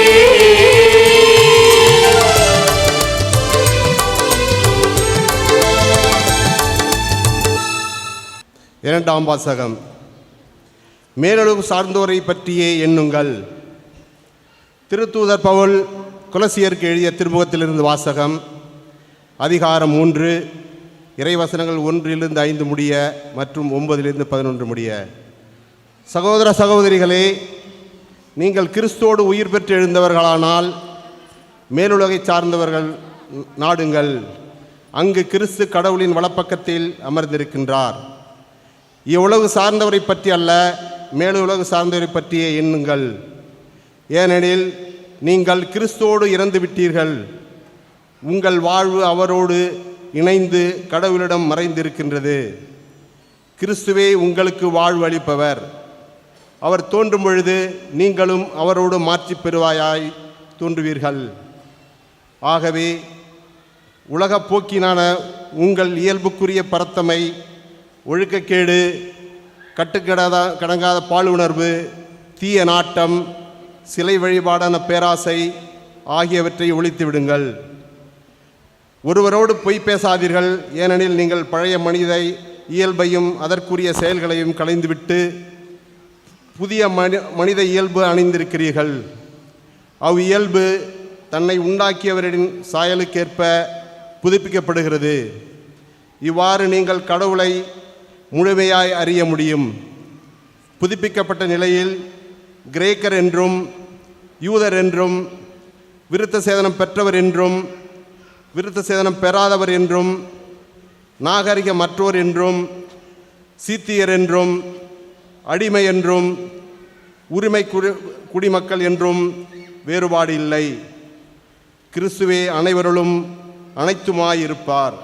இரண்டாம் வாசகம். மேலளவு சார்ந்தோரை பற்றியே எண்ணுங்கள். திருத்தூதர் பவுல் கொலசியருக்கு எழுதிய திருமுகத்திலிருந்து வாசகம். அதிகாரம் 3 இறைவசனங்கள் 1-5 முடிய மற்றும் 9-11 முடிய. சகோதர சகோதரிகளே, நீங்கள் கிறிஸ்தோடு உயிர் பெற்று எழுந்தவர்களானால் மேலுலகை சார்ந்தவர்கள் நாடுங்கள். அங்கு கிறிஸ்து கடவுளின் வலப்பக்கத்தில் அமர்ந்திருக்கின்றார். இவ்வுலகு சார்ந்தவரை பற்றி அல்ல, மேலுலகு சார்ந்தவரை பற்றியே எண்ணுங்கள். ஏனெனில் நீங்கள் கிறிஸ்தோடு இறந்து விட்டீர்கள். உங்கள் வாழ்வு அவரோடு இணைந்து கடவுளிடம் மறைந்திருக்கின்றது. கிறிஸ்துவே உங்களுக்கு வாழ்வு அளிப்பவர். அவர் தோன்றும் பொழுது நீங்களும் அவரோடு மாற்றி பெறுவாயாய் தோன்றுவீர்கள். ஆகவே உலகப் போக்கினான உங்கள் இயல்புக்குரிய பரத்தமை, ஒழுக்கக்கேடு, கடங்காத பாலுணர்வு, தீய நாட்டம், சிலை வழிபாடான பேராசை ஆகியவற்றை ஒழித்து விடுங்கள். ஒருவரோடு பொய் பேசாதீர்கள். ஏனெனில் நீங்கள் பழைய மனிதை இயல்பையும் அதற்குரிய செயல்களையும் களைந்துவிட்டு புதிய மனித இயல்பு அணிந்திருக்கிறீர்கள். இயல்பு தன்னை உண்டாக்கியவரின் சாயலுக்கேற்ப புதுப்பிக்கப்படுகிறது. இவ்வாறு நீங்கள் கடவுளை முழுமையாய் அறிய முடியும். புதுப்பிக்கப்பட்ட நிலையில் கிரேக்கர் என்றும் யூதர் என்றும் விருத்த சேதனம் பெற்றவர் என்றும் விருத்த சேதனம் பெறாதவர் என்றும் நாகரிகமற்றோர் என்றும் சீத்தியர் என்றும் அடிமை என்றும் உரிமை குடிமக்கள் என்றும் வேறுபாடு இல்லை. கிறிஸ்துவே அனைவருளும் அனைத்துமாயிருப்பார்.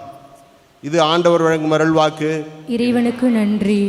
இது ஆண்டவர் வழங்கும் அருள்வாக்கு. இறைவனுக்கு நன்றி.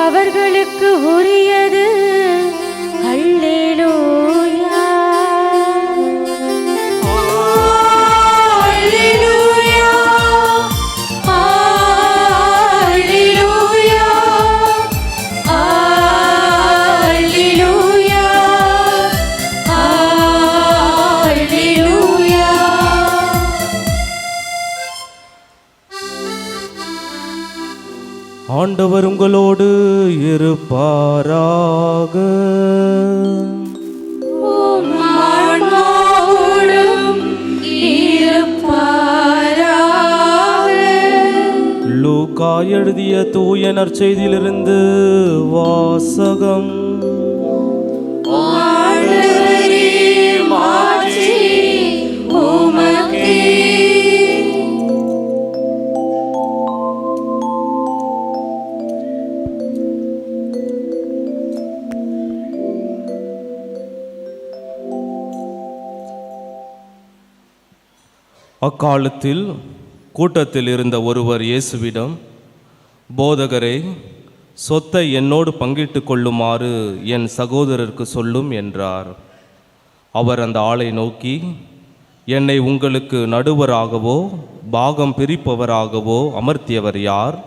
அவர்களுக்கு உரியது. அல்லேலூயா அல்லேலூயா அல்லேலூயா அல்லேலூயா அல்லேலூயா. ஆண்டவர் உங்களோடு இருப்பாராக. உம் ஆன்மாவோடும் இருப்பாராக. லூக்கா எழுதிய தூய நற்செய்தியிலிருந்து வாசகம். ஆண்டவரே மாட்சி உமக்கே. அக்காலத்தில் கூட்டத்தில் இருந்த ஒருவர் இயேசுவிடம், போதகரே, சொத்தை என்னோடு பங்கிட்டு கொள்ளுமாறு என் சகோதரருக்கு சொல்லும் என்றார். அவர் அந்த ஆளை நோக்கி, என்னை உங்களுக்கு நடுவராகவோ பாகம் பிரிப்பவராகவோ அமர்த்தியவர் யார்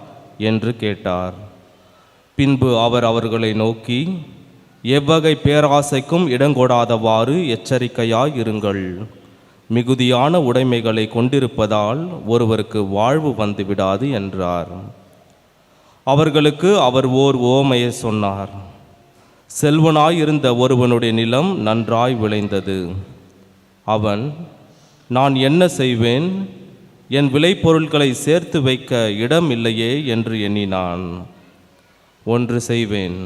என்று கேட்டார். பின்பு அவர் அவர்களை நோக்கி, எவ்வகை பேராசைக்கும் இடங்கொடாதவாறு எச்சரிக்கையாய் இருங்கள். மிகுதியான உடைமைகளை கொண்டிருப்பதால் ஒருவருக்கு வாழ்வு வந்துவிடாது என்றார். அவர்களுக்கு அவர் ஓர் உவமையை சொன்னார். செல்வனாயிருந்த ஒருவனுடைய நிலம் நன்றாய் விளைந்தது. அவன், நான் என்ன செய்வேன், என் விளைபொருட்களை சேர்த்து வைக்க இடம் இல்லையே என்று எண்ணினான். ஒன்று செய்வேன்,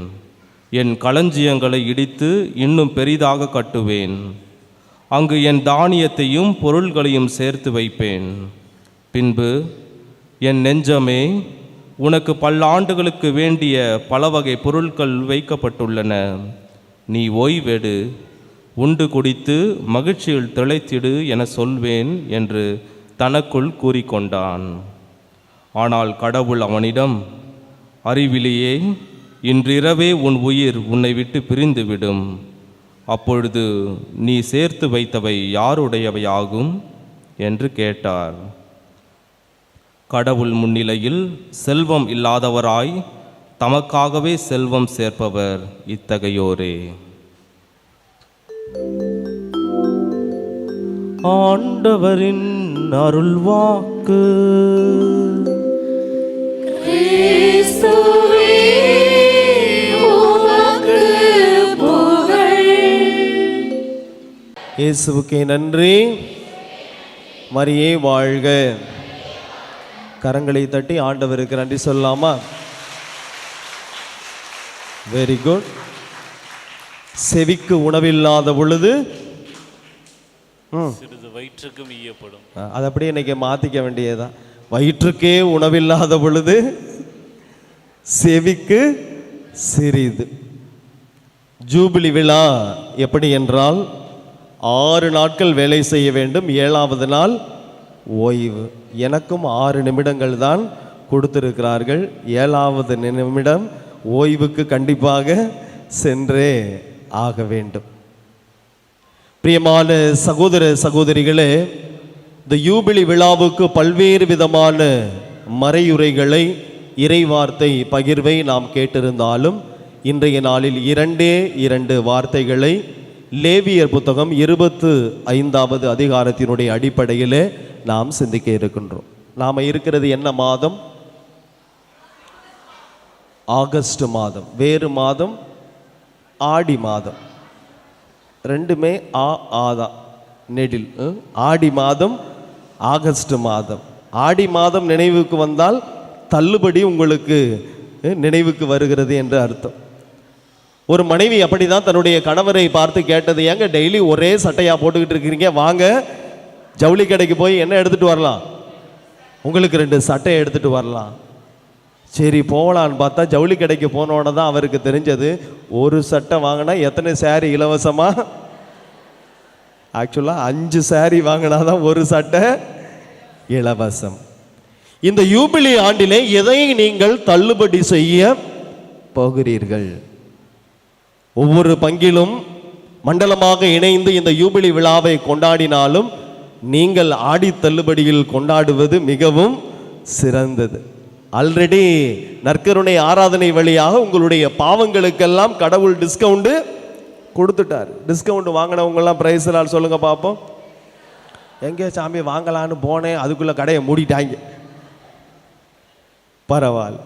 என் களஞ்சியங்களை இடித்து இன்னும் பெரிதாக கட்டுவேன். அங்கு என் தானியத்தையும் பொருள்களையும் சேர்த்து வைப்பேன். பின்பு, என் நெஞ்சமே, உனக்கு பல்லாண்டுகளுக்கு வேண்டிய பல வகை பொருட்கள் வைக்கப்பட்டுள்ளன. நீ ஓய்வெடு, உண்டு குடித்து மகிழ்ச்சியில் திளைத்திடு என சொல்வேன் என்று தனக்குள் கூறிக்கொண்டான். ஆனால் கடவுள் அவனிடம், அறிவிலியே, இன்றிரவே உன் உயிர் உன்னை விட்டு பிரிந்துவிடும். அப்பொழுது நீ சேர்த்து வைத்தவை யாருடையவையாகும் என்று கேட்டார். கடவுள் முன்னிலையில் செல்வம் இல்லாதவராய் தமக்காகவே செல்வம் சேர்ப்பவர் இத்தகையோரே. ஆண்டவரின் அருள்வாக்கு. இயேசுவுக்கே நன்றி. மரியே வாழ்க. கரங்களை தட்டி ஆண்டவருக்கு நன்றி சொல்லலாமா? Very good. செவிக்கு உணவில்லாத பொழுது சிறிது வயிற்றுக்கும் ஈயப்படும். அது அப்படியே இன்னைக்கு மாற்றிக்க வேண்டியதுதான். வயிற்றுக்கே உணவில்லாத பொழுது செவிக்கு சிறிது. ஜூபிலி விழா எப்படி என்றால் 6 நாட்கள் வேலை செய்ய வேண்டும், 7வது நாள் ஓய்வு. எனக்கும் 6 நிமிடங்கள் தான் கொடுத்திருக்கிறார்கள். 7வது நிமிடம் ஓய்வுக்கு கண்டிப்பாக சென்றே ஆக வேண்டும். பிரியமான சகோதர சகோதரிகளே, இந்த யூபிலி விழாவுக்கு பல்வேறு விதமான மறையுரைகளை, இறைவார்த்தை பகிர்வை நாம் கேட்டிருந்தாலும் இன்றைய நாளில் 2 வார்த்தைகளை லேவியர் புத்தகம் 25வது அதிகாரத்தினுடைய அடிப்படையில் நாம் சிந்திக்க இருக்கின்றோம். நாம் இருக்கிறது என்ன மாதம்? ஆகஸ்ட் மாதம். வேறு மாதம் ஆடி மாதம். ரெண்டுமே ஆதான் நெடில். ஆடி மாதம், ஆகஸ்ட் மாதம். ஆடி மாதம் நினைவுக்கு வந்தால் தள்ளுபடி உங்களுக்கு நினைவுக்கு வருகிறது என்று அர்த்தம். ஒரு மனைவி அப்படிதான் தன்னுடைய கணவரை பார்த்து கேட்டது, ஏங்க டெய்லி ஒரே சட்டையா போட்டுக்கிட்டு இருக்கிறீங்க, வாங்க ஜவுளி கடைக்கு போய் என்ன எடுத்துட்டு வரலாம், உங்களுக்கு 2 சட்டையை எடுத்துட்டு வரலாம். சரி போகலான்னு பார்த்தா ஜவுளி கடைக்கு போனோட தான் அவருக்கு தெரிஞ்சது, ஒரு சட்டை வாங்கினா எத்தனை சாரி இலவசமா? ஆக்சுவலாக 5 சாரி வாங்கினா தான் ஒரு சட்டை இலவசம். இந்த யூபிலி ஆண்டிலே எதை நீங்கள் தள்ளுபடி செய்ய போகிறீர்கள்? ஒவ்வொரு பங்கிலும் மண்டலமாக இணைந்து இந்த யூபிலி விழாவை கொண்டாடினாலும் நீங்கள் ஆடி தள்ளுபடியில் கொண்டாடுவது மிகவும் சிறந்தது. ஆல்ரெடி நற்கருணை ஆராதனை வழியாக உங்களுடைய பாவங்களுக்கெல்லாம் கடவுள் டிஸ்கவுண்ட் கொடுத்துட்டார். டிஸ்கவுண்ட் வாங்கினவங்கெல்லாம் பிரைஸ் எல்லாம் சொல்லுங்க பார்ப்போம். எங்கே சாமி வாங்கலான்னு போனேன், அதுக்குள்ள கடையை மூடிட்டாங்க. பரவாயில்ல,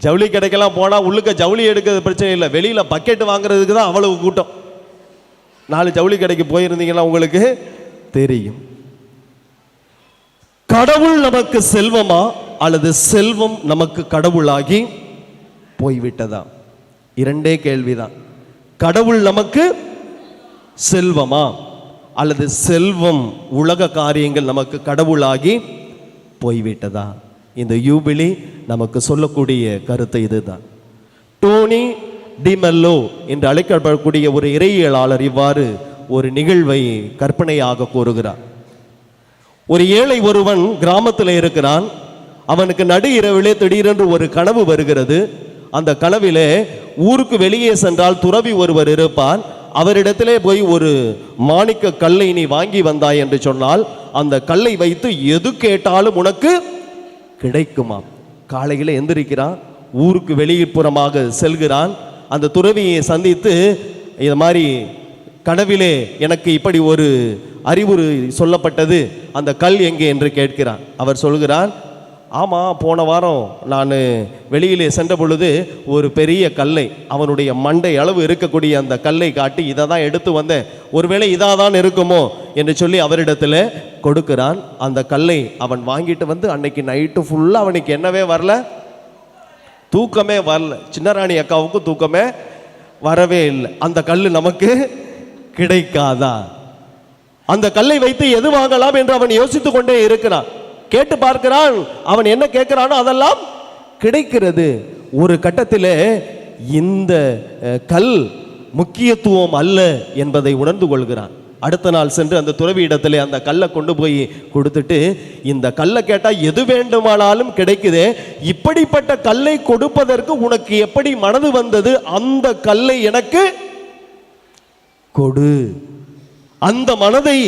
ஜவுளி கடைக்கெல்லாம் போனால் உள்ளுக்க ஜவுளி எடுக்கிறது பிரச்சனை இல்லை, வெளியில் பக்கெட் வாங்குறதுக்கு தான் அவ்வளவு கூட்டம். 4 ஜவுளி கடைக்கு போயிருந்தீங்கன்னா உங்களுக்கு தெரியும். கடவுள் நமக்கு செல்வமா அல்லது செல்வம் நமக்கு கடவுளாகி போய்விட்டதா? 2 கேள்விதான். கடவுள் நமக்கு செல்வமா அல்லது செல்வம், உலக காரியங்கள் நமக்கு கடவுளாகி போய்விட்டதா? இந்த யூபிலி நமக்கு சொல்லக்கூடிய கருத்து இதுதான். டோனி டிமெல்லோ என்று அழைக்கப்படக்கூடிய ஒரு இறையியலாளர் இவ்வாறு ஒரு நிகழ்வை கற்பனையாக கூறுகிறார். ஒரு ஏழை ஒருவன் கிராமத்தில் இருக்கிறான். அவனுக்கு நடு இரவிலே திடீரென்று ஒரு கனவு வருகிறது. அந்த கனவிலே ஊருக்கு வெளியே சென்றால் துறவி ஒருவர் இருப்பான். அவரிடத்திலே போய் ஒரு மாணிக்க கல்லை நீ வாங்கி வந்தாய் என்று சொன்னால் அந்த கல்லை வைத்து எது கேட்டாலும் உனக்கு கிடைக்குமா. காலையில் எந்திரிக்கிறான், ஊருக்கு வெளிப்புறமாக செல்கிறான். அந்த துறவியை சந்தித்து இது மாதிரி கனவிலே எனக்கு இப்படி ஒரு அறிவுரை சொல்லப்பட்டது, அந்த கல் எங்கே என்று கேட்கிறான். அவர் சொல்கிறான், ஆமாம், போன வாரம் நான் வெளியிலே சென்ற பொழுது ஒரு பெரிய கல்லை, அவனுடைய மண்டை அளவு இருக்கக்கூடிய அந்த கல்லை காட்டி இதை தான் எடுத்து வந்தேன், ஒருவேளை இதாக தான் இருக்குமோ என்று சொல்லி அவரிடத்தில் கொடுக்கிறான். அந்த கல்லை அவன் வாங்கிட்டு வந்து அன்னைக்கு நைட்டு ஃபுல்லாக அவனுக்கு என்னவே வரல, தூக்கமே வரல. சின்னராணி அக்காவுக்கும் தூக்கமே வரவே இல்லை. அந்த கல் நமக்கு கிடைக்காதா? அந்த கல்லை வைத்து எது வாங்கலாம் என்று அவன் யோசித்து கொண்டே இருக்கிறான். கேட்டு பார்க்கிறான், அவன் என்ன கேட்கிறானோ அதெல்லாம் கிடைக்கிறது. ஒரு கட்டத்தில் இந்த கல் முக்கியத்துவம் அல்ல என்பதை உணர்ந்து கொள்கிறான். அடுத்த நாள் சென்று அந்த துறவி இடத்துல அந்த கல்லை கொண்டு போய் கொடுத்துட்டு, இந்த கல்லை கேட்டால் எது வேண்டுமானாலும் கிடைக்குதே, இப்படிப்பட்ட கல்லை கொடுப்பதற்கு உனக்கு எப்படி மனது வந்தது? அந்த கல்லை எனக்கு கொடு, அந்த மனதை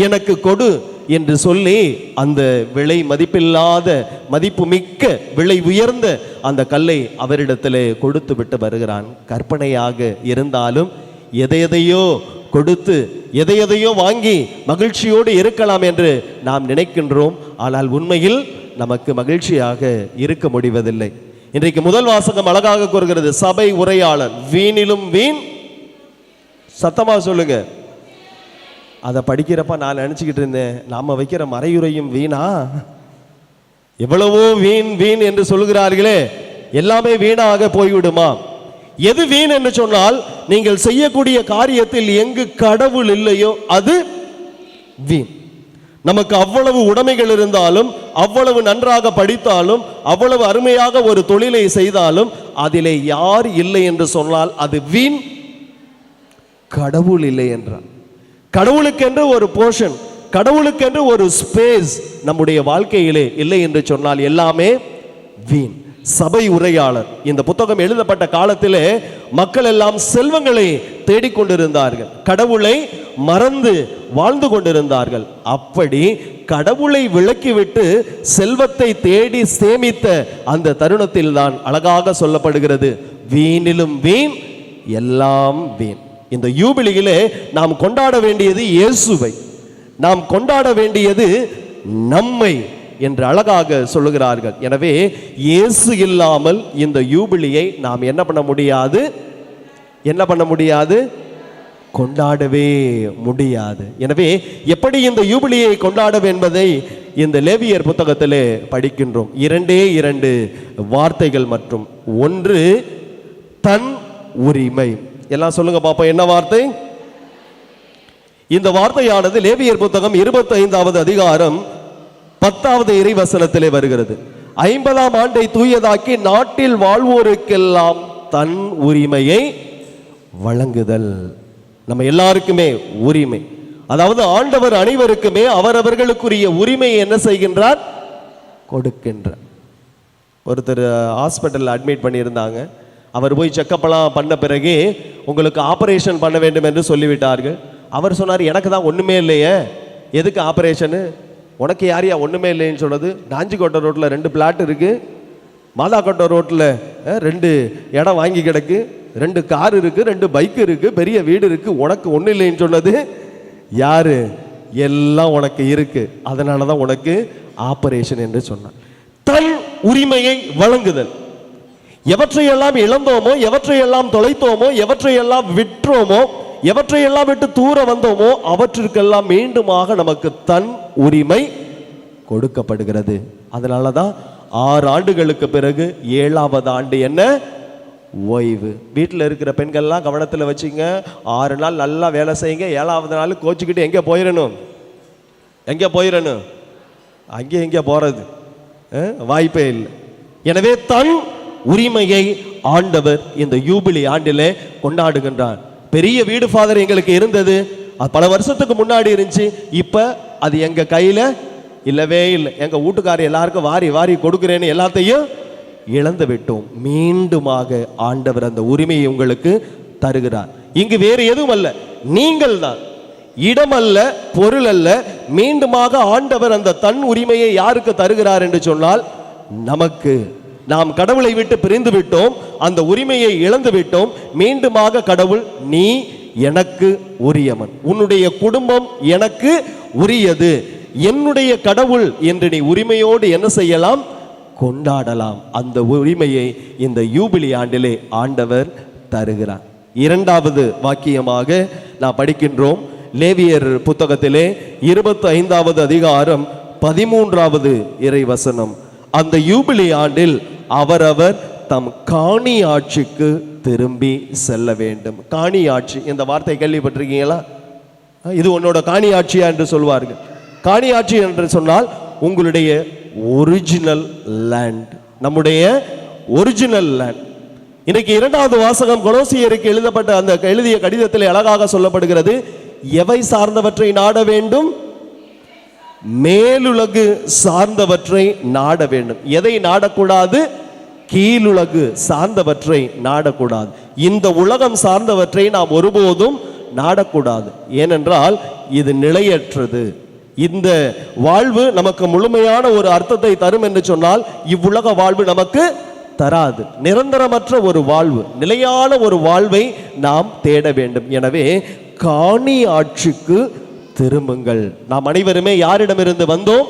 எனக்கு கொடு என்று சொல்லி அந்த விலை மதிப்பில்லாத, மதிப்பு மிக்க, விலை உயர்ந்த அந்த கல்லை அவரிடத்தில் கொடுத்து விட்டு வருகிறான். கற்பனையாக இருந்தாலும் எதையோ கொடுத்து எதையோ வாங்கி மகிழ்ச்சியோடு இருக்கலாம் என்று நாம் நினைக்கின்றோம். ஆனால் உண்மையில் நமக்கு மகிழ்ச்சியாக இருக்க முடிவதில்லை. இன்றைக்கு முதல் வாசகம் அழகாக கூறுகிறது, சபை உரையாளர் வீணிலும் வீண். சத்தமா சொல்லுங்க. அதை படிக்கிறப்ப நான் நினச்சிக்கிட்டு இருந்தேன், நாம் வைக்கிற மறையுறையும் வீணா எவ்வளவோ வீண் வீண் என்று சொல்கிறார்களே, எல்லாமே வீணாக போய்விடுமா? எது வீண் என்று சொன்னால், நீங்கள் செய்யக்கூடிய காரியத்தில் எங்கு கடவுள் இல்லையோ அது வீண். நமக்கு அவ்வளவு உடைமைகள் இருந்தாலும், அவ்வளவு நன்றாக படித்தாலும், அவ்வளவு அருமையாக ஒரு தொழிலை செய்தாலும், அதிலே யார் இல்லை என்று சொன்னால் அது வீண். கடவுள் இல்லை என்றால், கடவுளுக்கென்று ஒரு போர்ஷன், கடவுளுக்கென்று ஒரு ஸ்பேஸ் நம்முடைய வாழ்க்கையிலே இல்லை என்று சொன்னால் எல்லாமே வீண். சபை உரையாளர் இந்த புத்தகம் எழுதப்பட்ட காலத்திலே மக்கள் எல்லாம் செல்வங்களை தேடிக்கொண்டிருந்தார்கள், கடவுளை மறந்து வாழ்ந்து கொண்டிருந்தார்கள். அப்படி கடவுளை விலக்கிவிட்டு செல்வத்தை தேடி சேமித்த அந்த தருணத்தில் தான் அழகாக சொல்லப்படுகிறது, வீணிலும் வீண் எல்லாம் வீண். இந்த யூபிலியிலே நாம் கொண்டாட வேண்டியது இயேசுவை, நாம் கொண்டாட வேண்டியது நம்மை என்று அழகாக சொல்லுகிறார்கள். எனவே இயேசு இல்லாமல் இந்த யூபிலியை நாம் என்ன பண்ண முடியாது? என்ன பண்ண முடியாது? கொண்டாடவே முடியாது. எனவே எப்படி இந்த யூபிலியை கொண்டாட என்பதை இந்த லேவியர் புத்தகத்திலே படிக்கின்றோம். 2 வார்த்தைகள் மற்றும் ஒன்று தன் உரிமை. எல்லாம் சொல்லுங்க பாப்போம், என்ன வார்த்தை? இந்த வார்த்தையானது லேவியர் புத்தகம் 25வது அதிகாரம் 10வது இறைவசனத்திலே வருகிறது. 50ஆம் ஆண்டை தூயதாக்கி நாட்டில் வாழ்வோருக்கெல்லாம் தன் உரிமையை வழங்குதல். நம்ம எல்லாருக்குமே உரிமை, அதாவது ஆண்டவர் அனைவருக்குமே அவரவர்களுக்குரிய உரிமையை என்ன செய்கின்றார்? கொடுக்கின்றார். ஒருத்தர் ஹாஸ்பிட்டலில் அட்மிட் பண்ணியிருந்தாங்க. அவர் போய் செக்கப்பெல்லாம் பண்ண பிறகு உங்களுக்கு ஆபரேஷன் பண்ண வேண்டும் என்று சொல்லிவிட்டார்கள். அவர் சொன்னார், எனக்கு தான் ஒன்றுமே இல்லையே, எதுக்கு ஆபரேஷனு? உனக்கு யாரையா ஒன்றுமே இல்லைன்னு சொன்னது? நாஞ்சிக்கோட்டை ரோட்டில் 2 பிளாட் இருக்குது, மாதாக்கோட்டை ரோட்டில் 2 இடம் வாங்கி கிடக்கு, 2 கார் இருக்குது, 2 பைக் இருக்குது, பெரிய வீடு இருக்குது, உனக்கு ஒன்றும் இல்லைன்னு சொன்னது யாரு? எல்லாம் உனக்கு இருக்கு, அதனால தான் உனக்கு ஆபரேஷன் என்று சொன்னார். தன் உரிமையை வழங்குதல். எவற்றையெல்லாம் இழந்தோமோ, எவற்றையெல்லாம் தொலைத்தோமோ, எவற்றையெல்லாம் விற்றோமோ, எவற்றையெல்லாம் விட்டு தூர வந்தோமோ அவற்றிற்கெல்லாம் மீண்டுமாக நமக்கு தன் உரிமை கொடுக்கப்படுகிறது. அதனால தான் 6 ஆண்டுகளுக்கு பிறகு 7வது ஆண்டு என்ன? ஓய்வு. வீட்டில் இருக்கிற பெண்கள்லாம் கவனத்தில் வச்சுங்க, 6 நாள் நல்லா வேலை செய்யுங்க, 7வது நாள் கோச்சிக்கிட்டு எங்கே போயிடணும்? எங்கே போயிடணும்? அங்கே எங்கே போகிறது வாய்ப்பே இல்லை. எனவே தன் உரிமையை ஆண்டவர் இந்த யூபிலி ஆண்டிலே கொண்டாடுகின்றார். பெரிய வீடு ஃபாதர் எங்களுக்கு இருந்தது, அது பல வருஷத்துக்கு முன்னாடி இருந்துச்சு, இப்போ அது எங்கள் கையில் இல்லவே இல்லை. எங்கள் வீட்டுக்காரர் எல்லாருக்கும் வாரி வாரி கொடுக்குறேன்னு எல்லாத்தையும் இழந்து விட்டோம். மீண்டுமாக ஆண்டவர் அந்த உரிமையை உங்களுக்கு தருகிறார். இங்கு வேறு எதுவும் அல்ல, நீங்கள் தான். இடம் அல்ல, பொருள் அல்ல. மீண்டுமாக ஆண்டவர் அந்த தன் உரிமையை யாருக்கு தருகிறார் என்று சொன்னால் நமக்கு. நாம் கடவுளை விட்டு பிரிந்து விட்டோம், அந்த உரிமையை இழந்து விட்டோம். மீண்டுமாக கடவுள், நீ எனக்கு உரியவன், உன்னுடைய குடும்பம் எனக்கு உரியது, என்னுடைய கடவுள் என்று நீ உரிமையோடு என்ன செய்யலாம்? கொண்டாடலாம். அந்த உரிமையை இந்த யூபிலி ஆண்டிலே ஆண்டவர் தருகிறார். 2வது வாக்கியமாக நான் படிக்கின்றோம் லேவியர் புத்தகத்திலே 25வது அதிகாரம் 13வது இறைவசனம். அந்த யூபிலி ஆண்டில் அவரவர் தம் காணி ஆட்சிக்கு திரும்பி செல்ல வேண்டும். காணி ஆட்சி, இந்த வார்த்தை கேள்விப்பட்டிருக்கீங்களா? இது உன்னோட காணி ஆட்சியா என்று சொல்வார்கள். காணி ஆட்சி என்று சொன்னால் உங்களுடைய ஒரிஜினல் லேண்ட், நம்முடைய ஒரிஜினல் லேண்ட். இன்னைக்கு 2வது வாசகம் கொலோசியருக்கு எழுதப்பட்ட அந்த எழுதிய கடிதத்தில் அழகாக சொல்லப்படுகிறது, எவை சார்ந்தவற்றை நாட வேண்டும்? மேலுலகு சார்ந்தவற்றை நாட வேண்டும். எதை நாடக்கூடாது? கீழுலகு சார்ந்தவற்றை நாடக்கூடாது. இந்த உலகம் சார்ந்தவற்றை நாம் ஒருபோதும் நாடக்கூடாது. ஏனென்றால் இது நிலையற்றது. இந்த வாழ்வு நமக்கு முழுமையான ஒரு அர்த்தத்தை தரும் என்று சொன்னால் இவ்வுலக வாழ்வு நமக்கு தராது. நிரந்தரமற்ற ஒரு வாழ்வு, நிலையான ஒரு வாழ்வை நாம் தேட வேண்டும். எனவே காணி ஆட்சிக்கு திரும்புங்கள். நாம் அனைவருமே யாரிடமிருந்து வந்தோம்?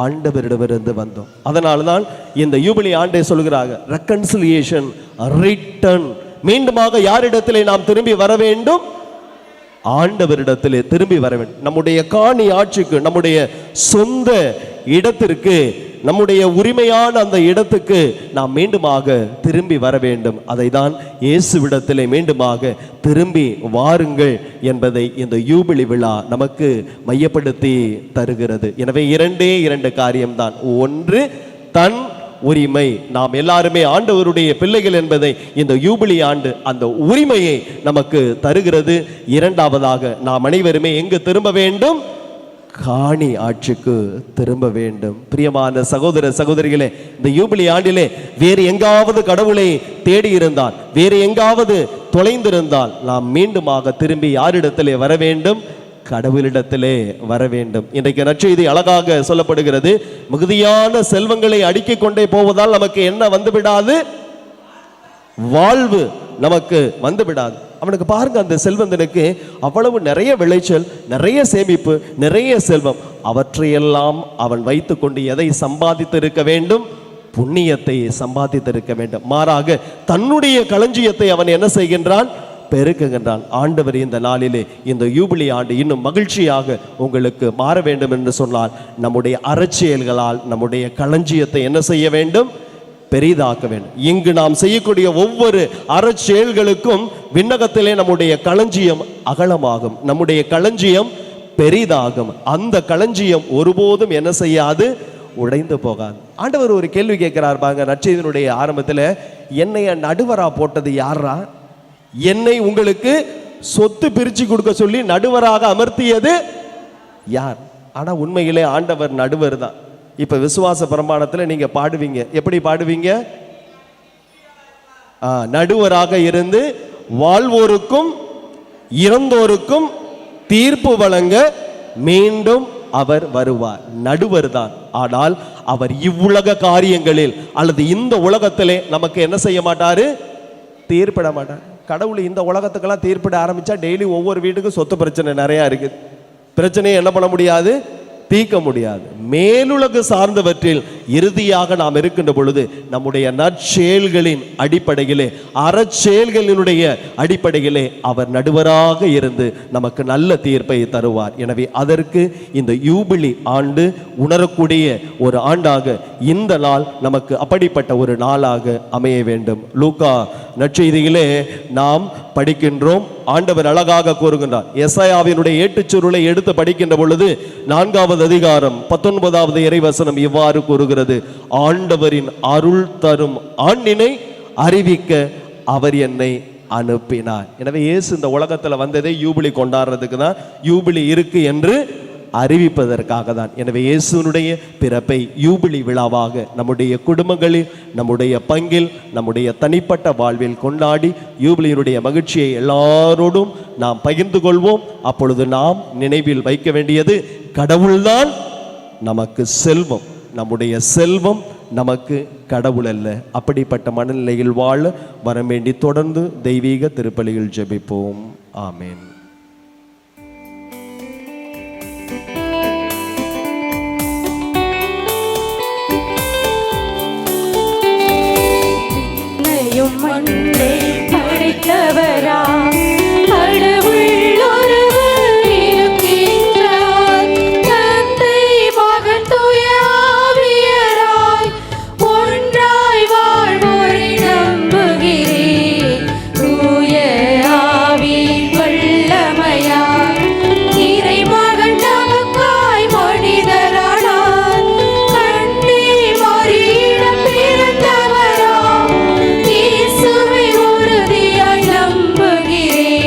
ஆண்டவரிடமிருந்து வந்தோம். அதனால்தான் இந்த யூபிலி ஆண்டை சொல்கிறாங்க, ரெக்கன்சிலியேஷன், ரிட்டர்ன். மீண்டுமாக யாரிடத்திலே நாம் திரும்பி வர வேண்டும்? ஆண்டவரிடத்திலே திரும்பி வர வேண்டும். நம்முடைய காணி ஆட்சிக்கு, நம்முடைய சொந்த இடத்திற்கு நம்முடைய உரிமையான அந்த இடத்துக்கு நாம் மீண்டுமாக திரும்பி வர வேண்டும். அதை தான் இயேசுவிடத்திலே மீண்டுமாக திரும்பி வாருங்கள் என்பதை இந்த யூபிலி விழா நமக்கு மையப்படுத்தி தருகிறது. எனவே இரண்டு காரியம்தான். ஒன்று, தன் உரிமை. நாம் எல்லாருமே ஆண்டவருடைய பிள்ளைகள் என்பதை இந்த யூபிலி ஆண்டு அந்த உரிமையை நமக்கு தருகிறது. இரண்டாவதாக, நாம் அனைவருமே எங்கு திரும்ப வேண்டும்? காணி ஆட்சிக்கு திரும்ப வேண்டும். பிரியமான சகோதர சகோதரிகளே, இந்த யூபிலி ஆண்டிலே வேறு எங்காவது கடவுளை தேடி இருந்தால், வேறு எங்காவது தொலைந்திருந்தால், நாம் மீண்டுமாக திரும்பி யாரிடத்திலே வர வேண்டும்? கடவுளிடத்திலே வர வேண்டும். இன்றைக்கு நற்செய்தி அழகாக சொல்லப்படுகிறது. மிகுதியான செல்வங்களை அடுக்கிக் கொண்டே போவதால் நமக்கு என்ன வந்துவிடாது? வாழ்வு நமக்கு வந்துவிடாது. அவனுக்கு பாருங்க, அந்த செல்வந்தனுக்கு அவ்வளவு நிறைய விளைச்சல், நிறைய சேமிப்பு, நிறைய செல்வம், அவற்றையெல்லாம் அவன் வைத்து கொண்டு எதை சம்பாதித்திருக்க வேண்டும்? புண்ணியத்தை சம்பாதித்திருக்க வேண்டும். மாறாக தன்னுடைய களஞ்சியத்தை அவன் என்ன செய்கின்றான்? பெருக்குகின்றான். ஆண்டவர் இந்த நாளிலே, இந்த யூபிலி ஆண்டு இன்னும் மகிழ்ச்சியாக உங்களுக்கு மாற வேண்டும் என்று சொன்னால், நம்முடைய அறச்செயல்களால் நம்முடைய களஞ்சியத்தை என்ன செய்ய வேண்டும்? பெரிதாக்க வேண்டும். இங்கு நாம் செய்யக்கூடிய ஒவ்வொரு அறச்செயல்களுக்கும் விண்ணகத்திலே நம்முடைய களஞ்சியம் அகலமாகும், நம்முடைய களஞ்சியம் பெரிதாகும். அந்த களஞ்சியம் ஒருபோதும் என்ன செய்யாது? உடைந்து போகாது. ஆண்டவர் ஒரு கேள்வி கேட்கிறார் பாருங்க நற்செய்தியினுடைய ஆரம்பத்தில். என்னைய நடுவரா போட்டது யாரா? என்னை உங்களுக்கு சொத்து பிரிச்சு கொடுக்க சொல்லி நடுவராக அமர்த்தியது யார்? ஆனா உண்மையிலே ஆண்டவர் நடுவர் தான். இப்ப விசுவாச பிரமாணத்தில் நீங்க பாடுவீங்க. எப்படி பாடுவீங்க? நடுவராக இருந்து வாழ்வோருக்கும் இறந்தோருக்கும் தீர்ப்பு வழங்க மீண்டும் அவர் வருவார். நடுவர் தான். ஆனால் அவர் இவ்வுலக காரியங்களில் அல்லது இந்த உலகத்திலே நமக்கு என்ன செய்ய மாட்டாரு? தீர்ப்பிட மாட்டார். கடவுள் இந்த உலகத்துக்கெல்லாம் தீர்ப்பிட ஆரம்பிச்சா டெய்லி ஒவ்வொரு வீட்டுக்கும் சொத்து பிரச்சனை நிறையா இருக்குது. பிரச்சனையை என்ன பண்ண முடியாது? தீர்க்க முடியாது. மேலுலகு சார்ந்தவற்றில் இறுதியாக நாம் இருக்கின்ற பொழுது நம்முடைய நற்செயல்களின் அடிப்படையிலே, அறச்செயல்களினுடைய அடிப்படையிலே அவர் நடுவராக இருந்து நமக்கு நல்ல தீர்ப்பை தருவார். எனவே அதற்கு இந்த யூபிலி ஆண்டு உணரக்கூடிய ஒரு ஆண்டாக இந்த நாள் நமக்கு அப்படிப்பட்ட ஒரு நாளாக அமைய வேண்டும். லூக்கா நற்செய்தியிலே நாம் படிக்கின்றோம். ஆண்டவர் அழகாக கூறுகின்றார். எசாயாவினுடைய ஏட்டுச்சுருளை எடுத்து படிக்கின்ற பொழுது 4வது அதிகாரம் 19வது இறைவசனம் இவ்வாறு கூறுகிறது. ஆண்டவரின் அருள் தரும் ஆண்டினை அறிவிக்க அவர் என்னை அனுப்பினார். எனவே இயேசு இந்த உலகத்தில் வந்ததே யூபிலி கொண்டாடுறதுக்கு தான், யூபிலி இருக்கு என்று அறிவிப்பதற்காக தான். எனவே இயேசுனுடைய பிறப்பை யூபிலி விழாவாக நம்முடைய குடும்பங்களில், நம்முடைய பங்கில், நம்முடைய தனிப்பட்ட வாழ்வில் கொண்டாடி யூபிலியினுடைய மகிழ்ச்சியை எல்லாரோடும் நாம் பகிர்ந்து கொள்வோம். அப்பொழுது நாம் நினைவில் வைக்க வேண்டியது, கடவுள்தான் நமக்கு செல்வம், நம்முடைய செல்வம் நமக்கு கடவுள் அல்ல. அப்படிப்பட்ட மனநிலையில் வாழ வரம் வேண்டி தொடர்ந்து தெய்வீக திருப்பலியில் ஜெபிப்போம். ஆமேன். மண்ணை படைத்தவரா கடவுள் ஒருவர் இருக்கின்றார். தந்தை மகன் தூய ஆவியராய் ஒன்றாய் வாழ்வோரை நம்புகிறேன். தூய ஆவியின் வல்லமையால் இறைமகன் நமக்காய் மனிதரானார். கண்ணே மரியிடம் பிறந்தவரா இயேசுவை உறுதியாய் நம்புகிறேன்.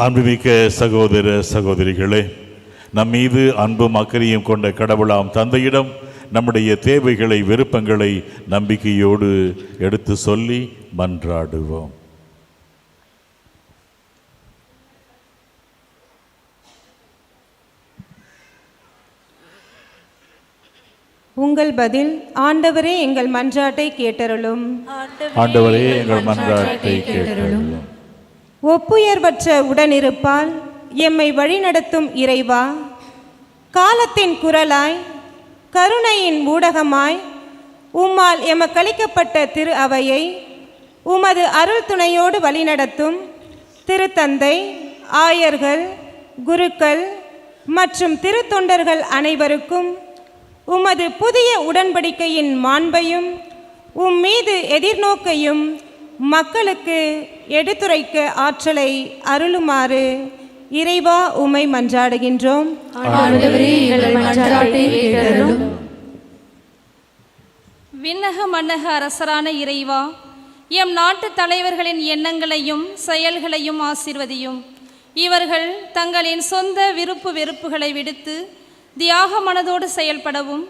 அன்புமிக்க சகோதர சகோதரிகளே, நம் மீது அன்பும் அக்கறையும் கொண்ட கடவுளாம் தந்தையிடம் நம்முடைய தேவைகளை, விருப்பங்களை நம்பிக்கையோடு எடுத்து சொல்லி மன்றாடுவோம். உங்கள் பதில், ஆண்டவரே எங்கள் மன்றாட்டை கேட்டருளும். ஆண்டவரே எங்கள் மன்றாட்டை கேட்டருளும். ஒப்புயர்வற்ற உடனிருப்பால் எம்மை வழிநடத்தும் இறைவா, காலத்தின் குரலாய் கருணையின் ஊடகமாய் உம்மால் எமக்களிக்கப்பட்ட திரு அவையை உமது அருள் துணையோடு வழிநடத்தும் திருத்தந்தை, ஆயர்கள், குருக்கள் மற்றும் திருத்தொண்டர்கள் அனைவருக்கும் உமது புதிய உடன்படிக்கையின் மாண்பையும் உம் மீது எதிர்நோக்கையும் மக்களுக்கு எடுத்துரைக்க ஆற்றலை அருளுமாறு இறைவா உம்மை மன்றாடுகின்றோம். விண்ணக மன்னக அரசரான இறைவா, எம் நாட்டு தலைவர்களின் எண்ணங்களையும் செயல்களையும் ஆசீர்வதியும். இவர்கள் தங்களின் சொந்த விருப்பு வெறுப்புகளை விடுத்து தியாக மனதோடு செயல்படவும்,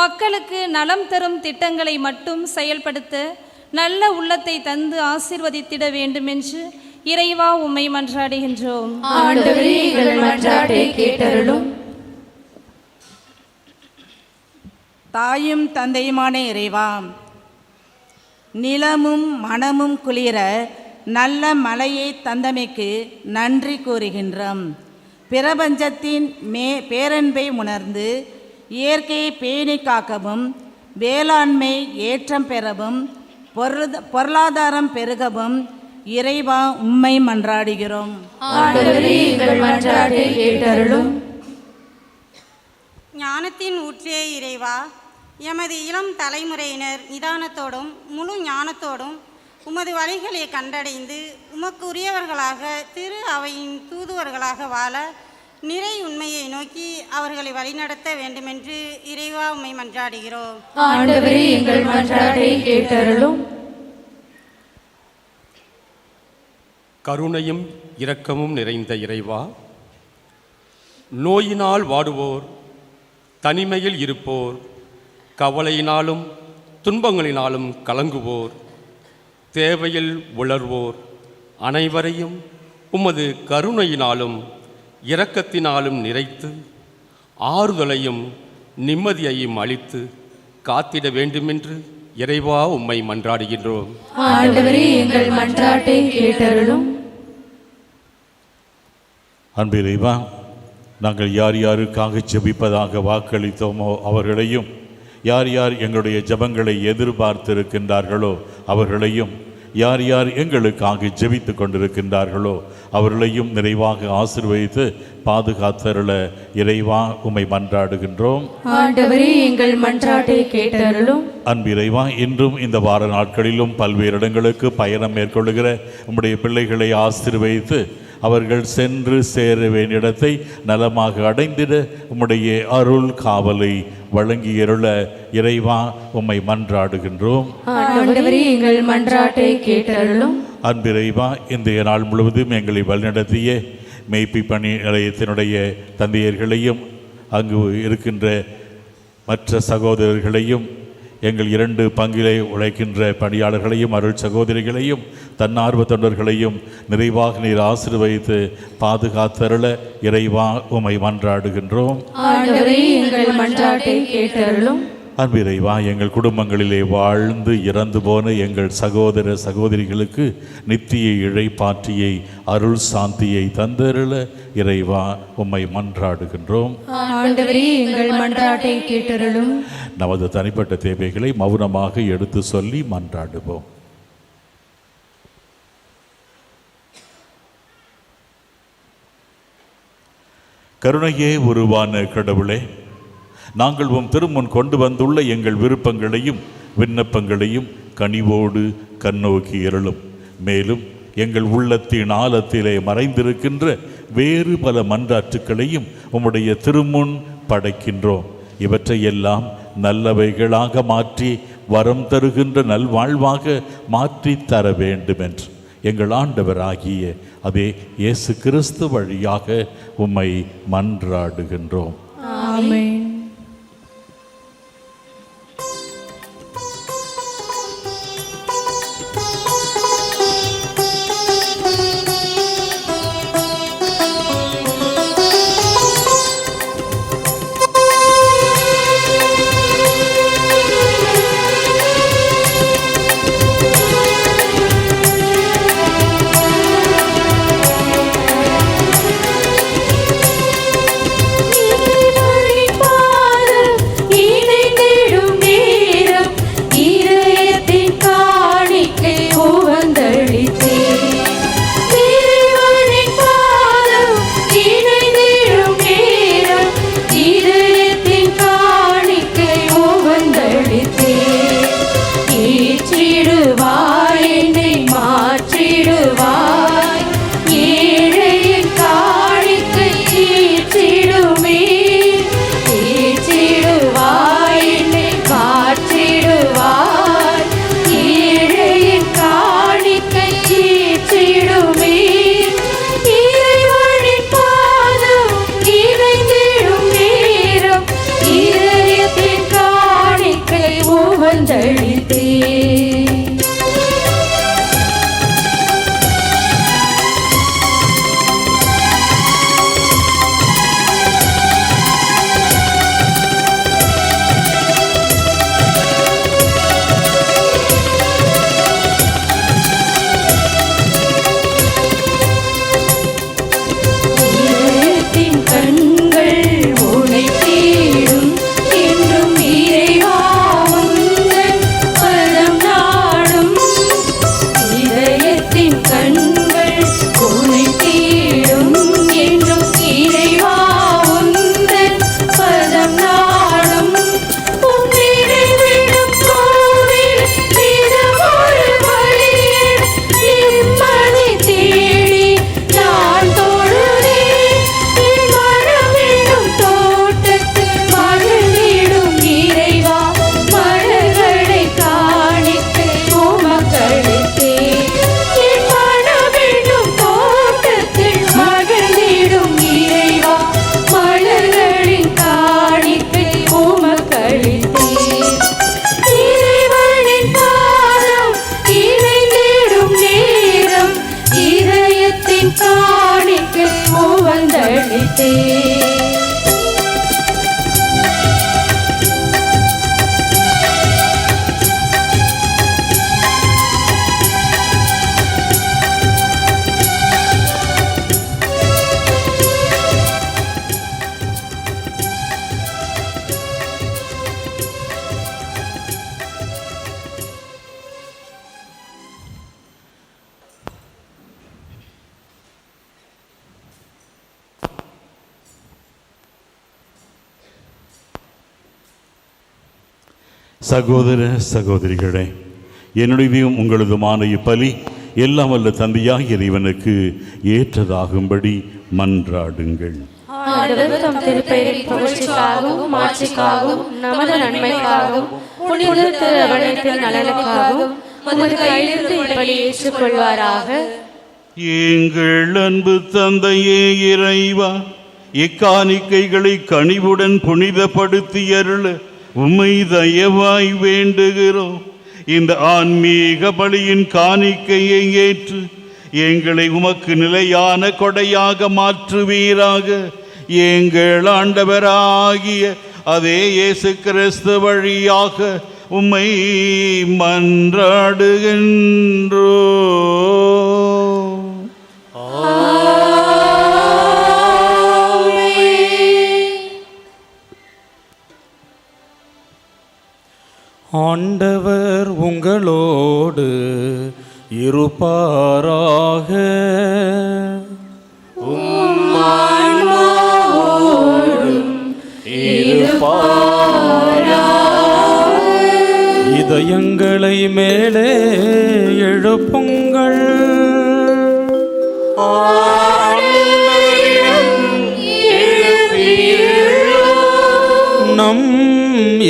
மக்களுக்கு நலம் தரும் திட்டங்களை மட்டும் செயல்படுத்த நல்ல உள்ளத்தை தந்து ஆசீர்வதித்திட வேண்டுமென்று இறைவா உம்மை மன்றாடுகின்றோம். தாயும் தந்தையுமான இறைவா, நிலமும் மனமும் குளிர நல்ல மழையை தந்தமைக்கு நன்றி கூறுகின்றோம். பிரபஞ்சத்தின் பேரன்பை உணர்ந்து இயற்கையை பேணி காக்கவும், வேளாண்மை ஏற்றம் பெறவும், பொருளாதாரம் பெருகவும் இறைவா உம்மை மன்றாடுகிறோம். ஞானத்தின் ஊற்றே இறைவா, எமது இளம் தலைமுறையினர் நிதானத்தோடும் முழு ஞானத்தோடும் உமது வழிகளை கண்டடைந்து உமக்கு உரியவர்களாக திரு அவையின் தூதுவர்களாக வாழ நிறை உண்மையை நோக்கி அவர்களை வழிநடத்த வேண்டுமென்று இறைவா உம்மை மன்றாடுகிறோம். கருணையும் இரக்கமும் நிறைந்த இறைவா, நோயினால் வாடுவோர், தனிமையில் இருப்போர், கவலையினாலும் துன்பங்களினாலும் கலங்குவோர், தேவையில் உளர்வோர் அனைவரையும் உமது கருணையினாலும் இரக்கத்தினாலும் நிறைத்து ஆறுதலையும் நிம்மதியையும் அளித்து காத்திட வேண்டுமென்று இறைவா உம்மை மன்றாடுகின்றோம். அன்பு இறைவா, நாங்கள் யார் யாருக்காக ஜெபிப்பதாக வாக்களித்தோமோ அவர்களையும், யார் யார் எங்களுடைய ஜெபங்களை எதிர்பார்த்திருக்கின்றார்களோ அவர்களையும், யார் யார் எங்களுக்காக ஜெபித்து கொண்டிருக்கின்றார்களோ அவர்களையும் நிறைவாக ஆசீர்வதித்து பாதுகாத்தருள இறைவா உம்மை மன்றாடுகின்றோம். அன்பு இறைவா, இன்றும் இந்த வார நாட்களிலும் பல்வேறு இடங்களுக்கு பயணம் மேற்கொள்ளுகிற உம்முடைய பிள்ளைகளை ஆசீர்வதித்து அவர்கள் சென்று சேர வேண்டிய இடத்தை நலமாக அடைந்திட உம்முடைய அருள் காவலை வழங்கியருள இறைவா உம்மை மன்றாடுகின்றோம். அன்பிறைவா, இன்றைய நாள் முழுவதும் எங்களை வழிநடத்திய மெய்ப்பி பணி நிலையத்தினுடைய தந்தையர்களையும் அங்கு இருக்கின்ற மற்ற சகோதரர்களையும், எங்கள் 2 பங்கிலே உழைக்கின்ற பணியாளர்களையும் அருள் சகோதரிகளையும் தன்னார்வ தொண்டர்களையும் நிறைவாக நீர் ஆசீர்வதித்து பாதுகாத்தருள இறைவா உம்மை மன்றாடுகின்றோம். அன்பு இறைவா, எங்கள் குடும்பங்களிலே வாழ்ந்து இறந்து போன எங்கள் சகோதர சகோதரிகளுக்கு நித்திய இழைப்பாற்றியை அருள் சாந்தியை தந்தருள இறைவா உம்மை மன்றாடுகின்றோம். நமது தனிப்பட்ட தேவைகளை மௌனமாக எடுத்து சொல்லி மன்றாடுவோம். கருணையே உருவான கடவுளே, நாங்கள் உம் திருமுன் கொண்டு வந்துள்ள எங்கள் விருப்பங்களையும் விண்ணப்பங்களையும் கனிவோடு கண்ணோக்கி அருளும். மேலும் எங்கள் உள்ளத்தின் ஆழத்திலே மறைந்திருக்கின்ற வேறு பல மன்றாற்றுக்களையும் உம்முடைய திருமுன் படைக்கின்றோம். இவற்றையெல்லாம் நல்லவைகளாக மாற்றி வரம் தருகின்ற நல்வாழ்வாக மாற்றி தர வேண்டும் என்று எங்கள் ஆண்டவராகிய அதே இயேசு கிறிஸ்து வழியாக உம்மை மன்றாடுகின்றோம். ஆமென். சகோதர சகோதரிகளே, என்னுடையதும் உங்களதுமான இப்பலி எல்லாம் வல்ல தந்தையாகிய இறைவனுக்கு ஏற்றதாகும்படி மன்றாடுங்கள். ஆண்டவர் தம் திருப்பெயரின் புகழ்ச்சிக்காகவும் மாட்சிக்காகவும் நமது நன்மைக்காகவும் புனித திருவனத்தின் நலனுக்காகவும் உமது கையிலிருந்து இப்படி ஏற்றுக்கொள்வாராக. எங்கள் அன்பு தந்தையே இறைவா, இக்காணிக்கைகளை கனிவுடன் புனிதப்படுத்தி அருள உம்மை தயவாய் வேண்டுகிறோம். இந்த ஆன்மீக பலியின் காணிக்கையை ஏற்று எங்களை உமக்கு நிலையான கொடையாக மாற்றுவீராக. எங்கள் ஆண்டவராகிய அதே இயேசு கிறிஸ்து வழியாக உம்மை மன்றாடுகின்றோம். ஆண்டவர் உங்களோடு இருப்பாராக. இதயங்களை மேலே எழுப்புங்கள். நம்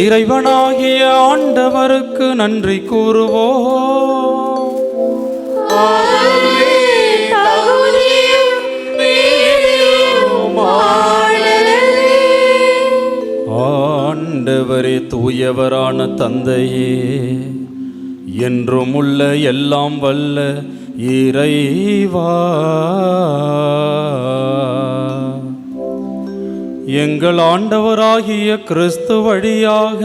இறைவனாகிய ஆண்டவருக்கு நன்றி கூறுவோம். ஆண்டவரே, தூயவரான தந்தையே, என்றும் உள்ள எல்லாம் வல்ல இறைவா, எங்கள் ஆண்டவராகிய கிறிஸ்து வழியாக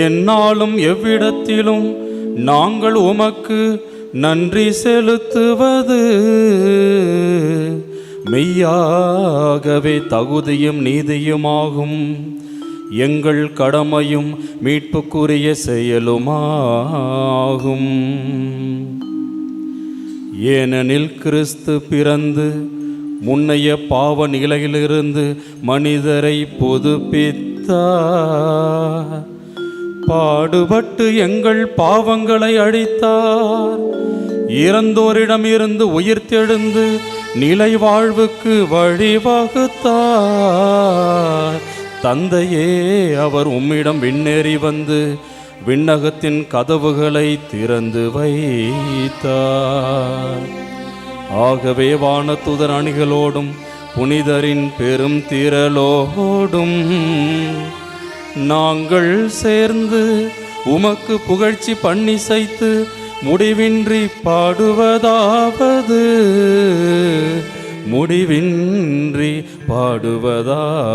எந்நாளும் எவ்விடத்திலும் நாங்கள் உமக்கு நன்றி செலுத்துவது மெய்யாகவே தகுதியும் நீதியுமாகும். எங்கள் கடமையும் மீட்புக்குரிய செயலுமாகும். ஏனெனில் கிறிஸ்து பிறந்து முன்னைய பாவ நிலையிலிருந்து மனிதரை புதுப்பித்தார். பாடுபட்டு எங்கள் பாவங்களை அழித்தார். இறந்தோரிடமிருந்து உயிர்த்தெழுந்து நிலை வாழ்வுக்கு வழிவகுத்தார். தந்தையே, அவர் உம்மிடம் விண்ணேறி வந்து விண்ணகத்தின் கதவுகளை திறந்து வைத்தார். ஆகவே வானதூதர் அணிகளோடும் புனிதரின் பெரும் திரளோடும் நாங்கள் சேர்ந்து உமக்கு புகழ்ச்சி பண்ணிசைத்து முடிவின்றி பாடுவதாவது முடிவின்றி பாடுவதாவது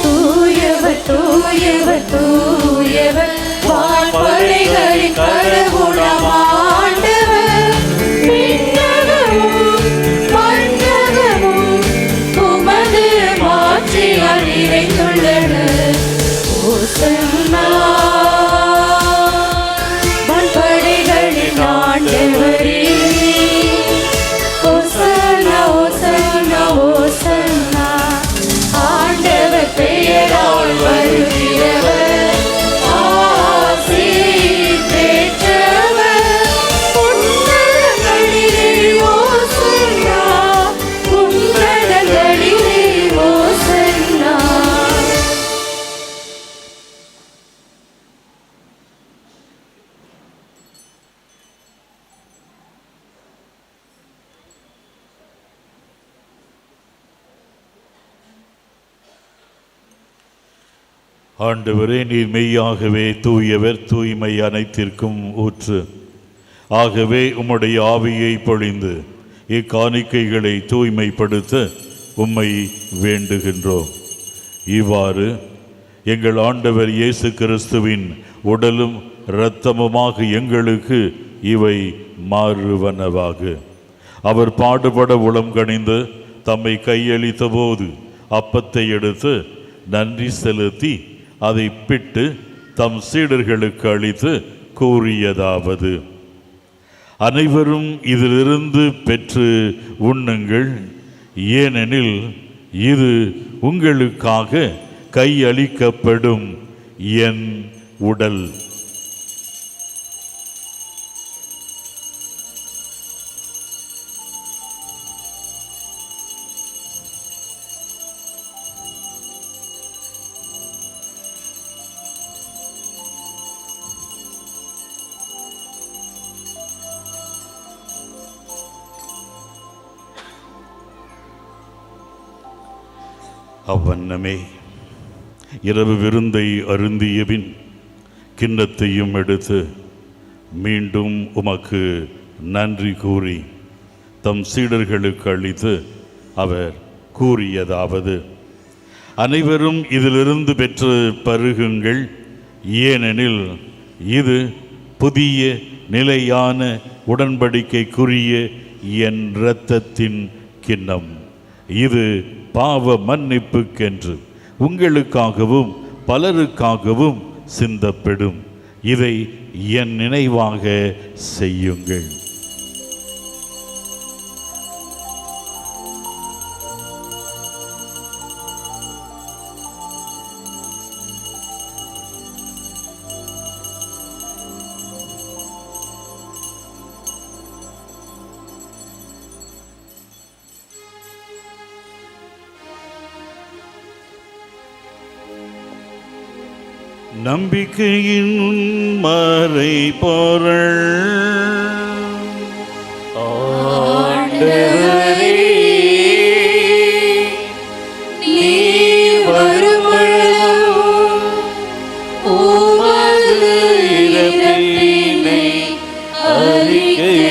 தூயவர் தூயவர் தூயவர் வான்படைகளின் கடவுளாம் ஆண்டவர். விண்ணகமும் மண்ணகமும் உமது மாட்சியால் நிறைந்துள்ளன. ஓசன்னா, வான்படைகளின் ஆண்டவரே, ஓசன்னா ஓசன்னா ஓசன்னா. ஆண்டவர் பெயரால் வருகிறவர் ஆசி பெற்றவர். உன்னதங்களிலே ஓசன்னா, உன்னதங்களிலே ஓசன்னா. ஆண்டவரே, நீர் மெய்யாகவே தூயவர், தூய்மை அனைத்திற்கும் ஊற்று. ஆகவே உம்முடைய ஆவியை பொழிந்து இக்காணிக்கைகளை தூய்மைப்படுத்த உம்மை வேண்டுகின்றோம். இவ்வாறு எங்கள் ஆண்டவர் இயேசு கிறிஸ்துவின் உடலும் இரத்தமுமாக எங்களுக்கு இவை மாறுவனவாக. அவர் பாடுபட உளம் கனிந்து தம்மை கையளித்த போது அப்பத்தை எடுத்து நன்றி செலுத்தி அதை பிட்டு தம் சீடர்களுக்கு அளித்து கூறியதாவது: அனைவரும் இதிலிருந்து பெற்று உண்ணுங்கள், ஏனெனில் இது உங்களுக்காக கையளிக்கப்படும் என் உடல். அவ்வண்ணமே இரவு விருந்தை அருந்தியபின் கிண்ணத்தையும் எடுத்து மீண்டும் உமக்கு நன்றி கூறி தம் சீடர்களுக்கு அளித்து அவர் கூறியதாவது: அனைவரும் இதிலிருந்து பெற்று பருகுங்கள், ஏனெனில் இது புதிய நிலையான உடன்படிக்கைக்குரிய என் இரத்தத்தின் கிண்ணம். இது பாவ மன்னிப்புக்கென்று உங்களுக்காகவும் பலருக்காகவும் சிந்தப்படும். இதை என் நினைவாக செய்யுங்கள். நம்பிக்கையின் மறை பொருள் ஆண்டவரே, நீர் வருமளவும் உமது இறப்பினை அறிக்கையிடுகின்றோம்.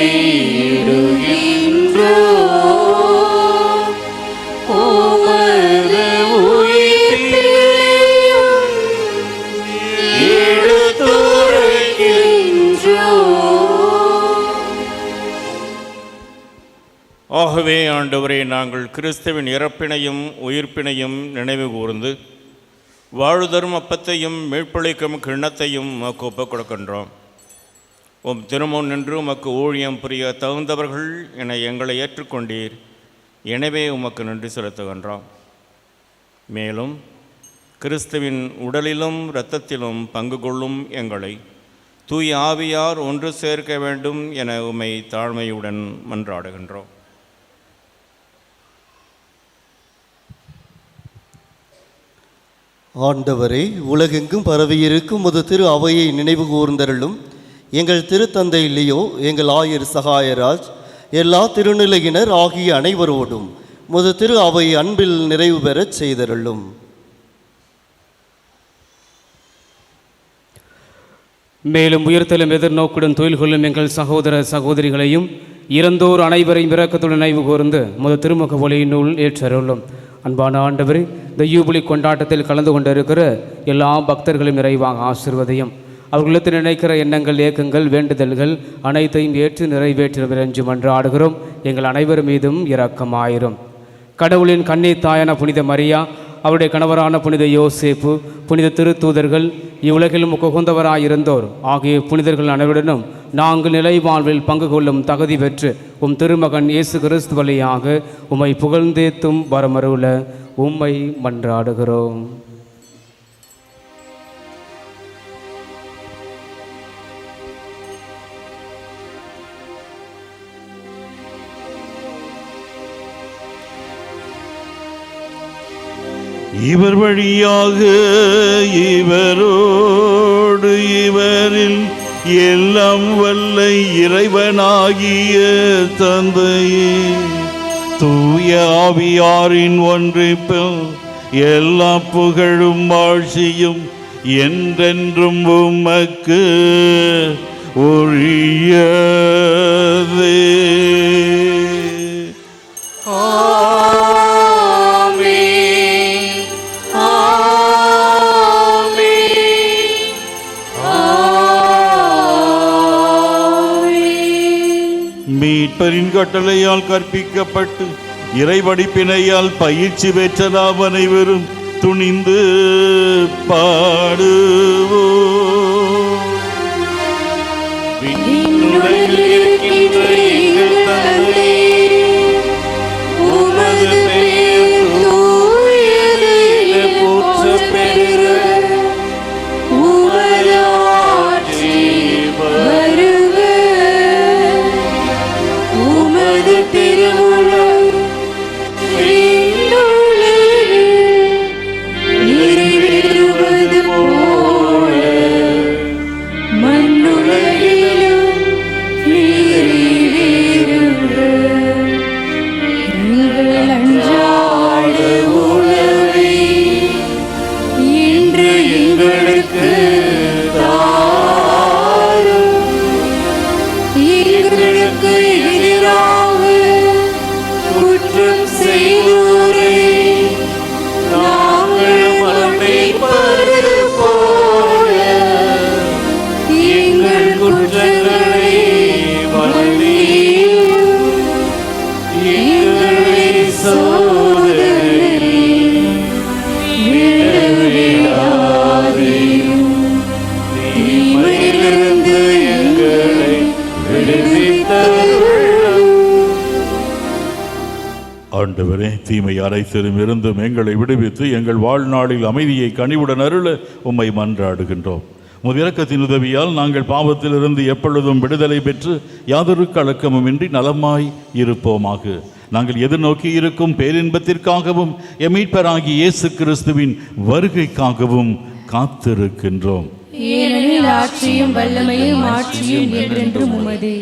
உமது உயிர்ப்பையும் எடுத்துரைக்கின்றோம். ஆகவே ஆண்டவரே, நாங்கள் கிறிஸ்துவின் இறப்பினையும் உயிர்ப்பினையும் நினைவு கூர்ந்து வாழ்தரும் அப்பத்தையும் மீட்பளிக்கும் கிண்ணத்தையும் உமக்கு ஒப்புக் கொடுக்கின்றோம். உம் திருமுன் நின்று உமக்கு ஊழியம் புரிய தகுந்தவர்கள் என எங்களை ஏற்றுக்கொண்டீர். எனவே உமக்கு நன்றி செலுத்துகின்றோம். மேலும் கிறிஸ்துவின் உடலிலும் இரத்தத்திலும் பங்கு கொள்ளும் எங்களை தூய ஆவியார் ஒன்று சேர்க்க வேண்டும் என உம்மை தாழ்மையுடன் மன்றாடுகின்றோம். ஆண்டவரே, உலகெங்கும் பரவியிருக்கும் உமது திரு அவையை நினைவு கூர்ந்தருளும். எங்கள் திருத்தந்தை லியோ, எங்கள் ஆயர் சகாயராஜ், எல்லா திருநிலையினர் ஆகிய அனைவரோடும் உமது திரு அவை அன்பில் நிறைவு பெறச் செய்தருளும். மேலும் உயிர்த்தலும் எதிர்நோக்குடன் தொழில் கொள்ளும் எங்கள் சகோதர சகோதரிகளையும் இறந்தோர் அனைவரையும் இரக்கத்துடன் நினைவு கூர்ந்து உமது திருமுக ஒளியினுள் ஏற்றருளும். அன்பான ஆண்டவரே, இந்த யூபிலி கொண்டாட்டத்தில் கலந்து கொண்டிருக்கிற எல்லா பக்தர்களும் நிறைவாக ஆசிர்வதையும் அவர்களுக்கு நினைக்கிற எண்ணங்கள், ஏக்கங்கள், வேண்டுதல்கள் அனைத்தையும் ஏற்று நிறைவேற்ற என்று மன்றாடுகிறோம். எங்கள் அனைவர் மீதும் இரக்கமாயிரும். கடவுளின் கன்னி தாயான புனித மரியா, அவருடைய கணவரான புனித யோசேப்பு, புனித திருத்தூதர்கள், இவ்வுலகிலும் உகந்தவராயிருந்தோர் ஆகிய புனிதர்கள் அனைவருடனும் நாங்கள் நிலை வாழ்வில் பங்கு கொள்ளும் தகுதி பெற்று உம் திருமகன் இயேசு கிறிஸ்து வழியாக உம்மை புகழ்ந்தேத்தும் வரமருள உம்மை மன்றாடுகிறோம். இவர் வழியாக இவரோடு இவரில் எல்லாம் வல்ல இறைவனாகிய தந்தையே, தூய ஆவியாரின் ஒன்றிப்பில் எல்லா புகழும் ஆட்சியும் என்றென்றும் உமக்கு உரியதே. மீட்பரின் கட்டளையால் கற்பிக்கப்பட்டு இறைவடிப்பினையால் பயிற்சி பெற்ற நாம் அனைவரும் துணிந்து பாடுவோம். விண்ணுலகில் இருக்கின்ற எங்கள் தந்தையே, உமது பெயர் தூயது என போற்றப் பெறுக. உமது ஆட்சி வருக. உமது திருவுளம் விண்ணுலகில் நிறைவேறுவது போல மண்ணுலகிலும் நிறைவேறுக. எங்கள் அன்றாட உணவை இன்று எங்களுக்கு தாரும். எங்களுக்கு எதிராக குற்றம் செய்வோரை நாங்கள் மன்னிப்பது போல எங்கள் குற்றங்களை மன்னியும். எங்களை சோதனையில் விழவிடாதேயும். தீமையிலிருந்து எங்களை விடுவித்தருளும். ஆண்டவரே, தீமை அனைத்திலும் இருந்தும் எங்களை விடுவித்து எங்கள் வாழ்நாளில் அமைதியை கனிவுடன் அருள உம்மை மன்றாடுகின்றோம். உமது இரக்கத்தின் உதவியால் நாங்கள் பாவத்திலிருந்து எப்பொழுதும் விடுதலை பெற்று யாதொரு கலக்கமுமின்றி நலமாய் இருப்போமாக. நாங்கள் எதிர்நோக்கி இருக்கும் பேரின்பத்திற்காகவும் எம் மீட்பராகிய இயேசு கிறிஸ்துவின் வருகைக்காகவும் காத்திருக்கின்றோம். ஏனெனில் ஆட்சியும் வல்லமையும் ஆட்சியும் என்றென்றும் உமதே.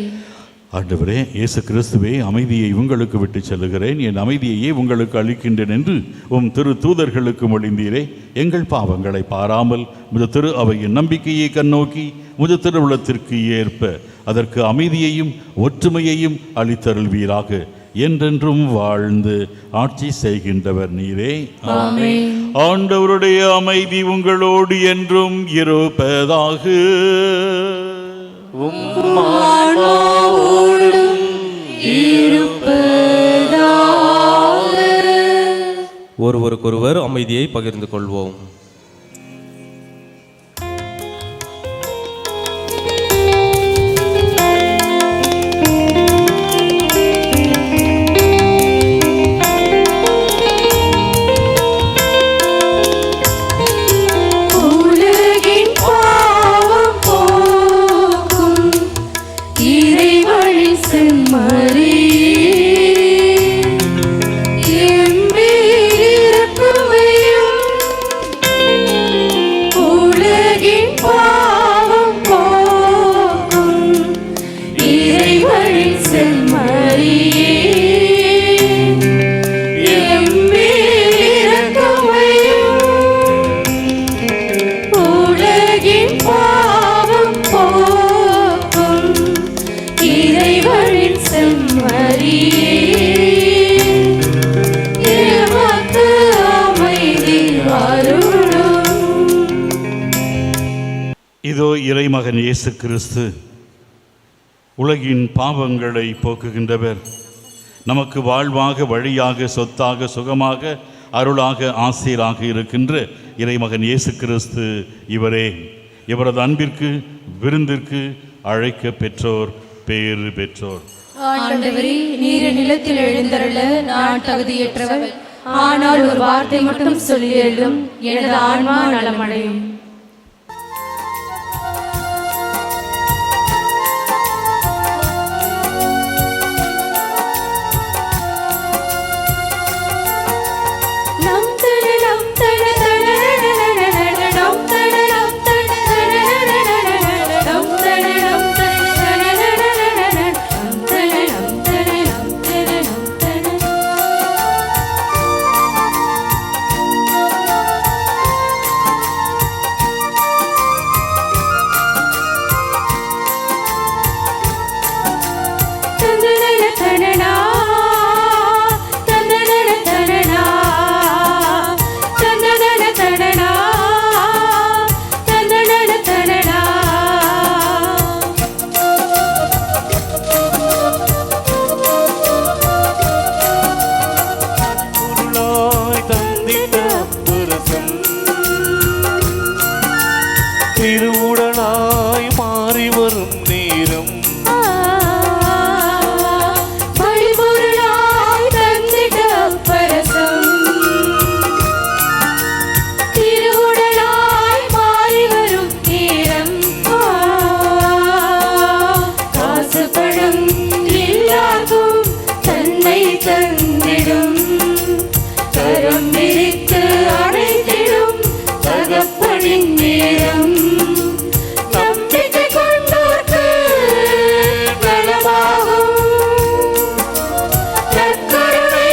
ஆண்டவரே, இயேசு கிறிஸ்துவே, அமைதியை உங்களுக்கு விட்டு செல்லுகிறேன், என் அமைதியையே உங்களுக்கு அளிக்கின்றேன் என்று உம் திரு தூதர்களுக்கு மொழிந்தீரே. எங்கள் பாவங்களை பாராமல் முத திரு அவையின் நம்பிக்கையை கண்ணோக்கி முத திருவுளத்திற்கு ஏற்ப அதற்கு அமைதியையும் ஒற்றுமையையும் அளித்தருள்வீராக. என்றென்றும் வாழ்ந்து ஆட்சி செய்கின்றவர் நீரே. ஆண்டவருடைய அமைதி உங்களோடு என்றும் இருப்பதாக. ஒருவருக்கொருவர் அமைதியை பகிர்ந்து கொள்வோம். இதோ இறைமகன் இயேசு கிறிஸ்து, உலகின் பாவங்களை போக்குகின்றவர். நமக்கு வாழ்வாக, வழியாக, சொத்தாக, சுகமாக, அருளாக, ஆசீராக இருக்கின்ற இறைமகன் இயேசு கிறிஸ்து இவரே. இவரது அன்பிற்கு விருந்திற்கு அழைக்க பெற்றோர் பேறு பெற்றோர். ஆண்டவரே, நீர் நிலத்தில் எழுந்தருள நான் தகுதியற்றவர். ஆனால் ஒரு வார்த்தை மட்டும் சொல்லியலும் எனது ஆன்மா நலமடையும். திருவுடனாய் மாறி வரும் நேரம் வழிபொருளாய் தந்திட பரசம். திருவுடலாய் மாறி வரும் நேரம் காசு பணம் எல்லாருக்கும் தன்னை தந்திடும் கரம் விரித்து அடைத்திடும் தகப்பனின் நேரம். நற்கருணை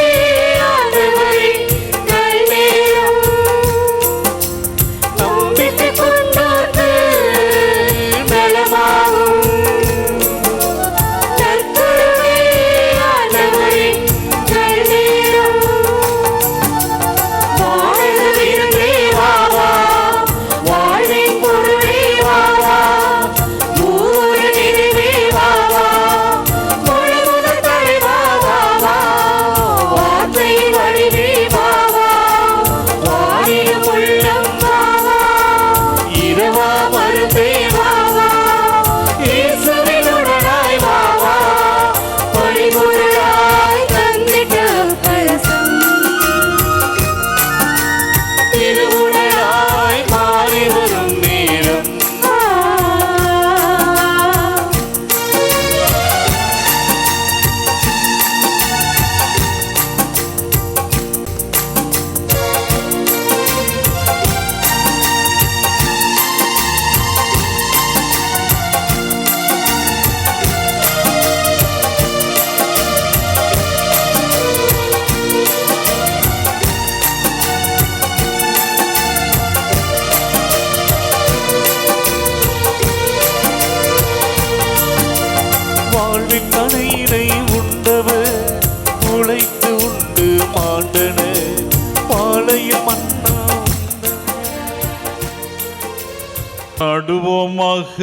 பாடுவோமாக.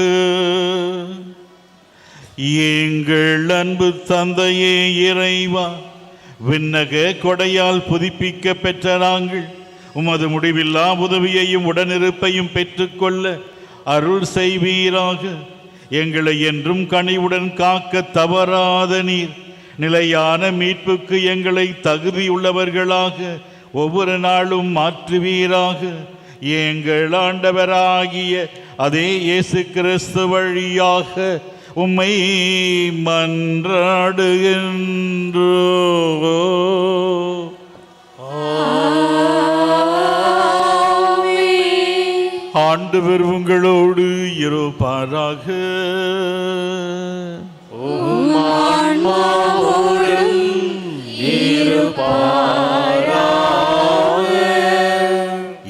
எங்கள் அன்பு தந்தையே இறைவா, விண்ணக கொடையால் புதுப்பிக்க பெற்ற நாங்கள் உமது முடிவில்லா உதவியையும் உடனிருப்பையும் பெற்றுக்கொள்ள அருள் செய்வீராக. எங்களை என்றும் கனிவுடன் காக்க தவறாத நீர் நிலையான மீட்புக்கு எங்களை தகுதியுள்ளவர்களாக ஒவ்வொரு நாளும் மாற்றுவீராக. எங்கள் ஆண்டவராகிய அதே இயேசு கிறிஸ்து வழியாக உம்மை மன்றாடுகின்றோ. ஆண்டவர் உங்களோடு இருப்பாராக.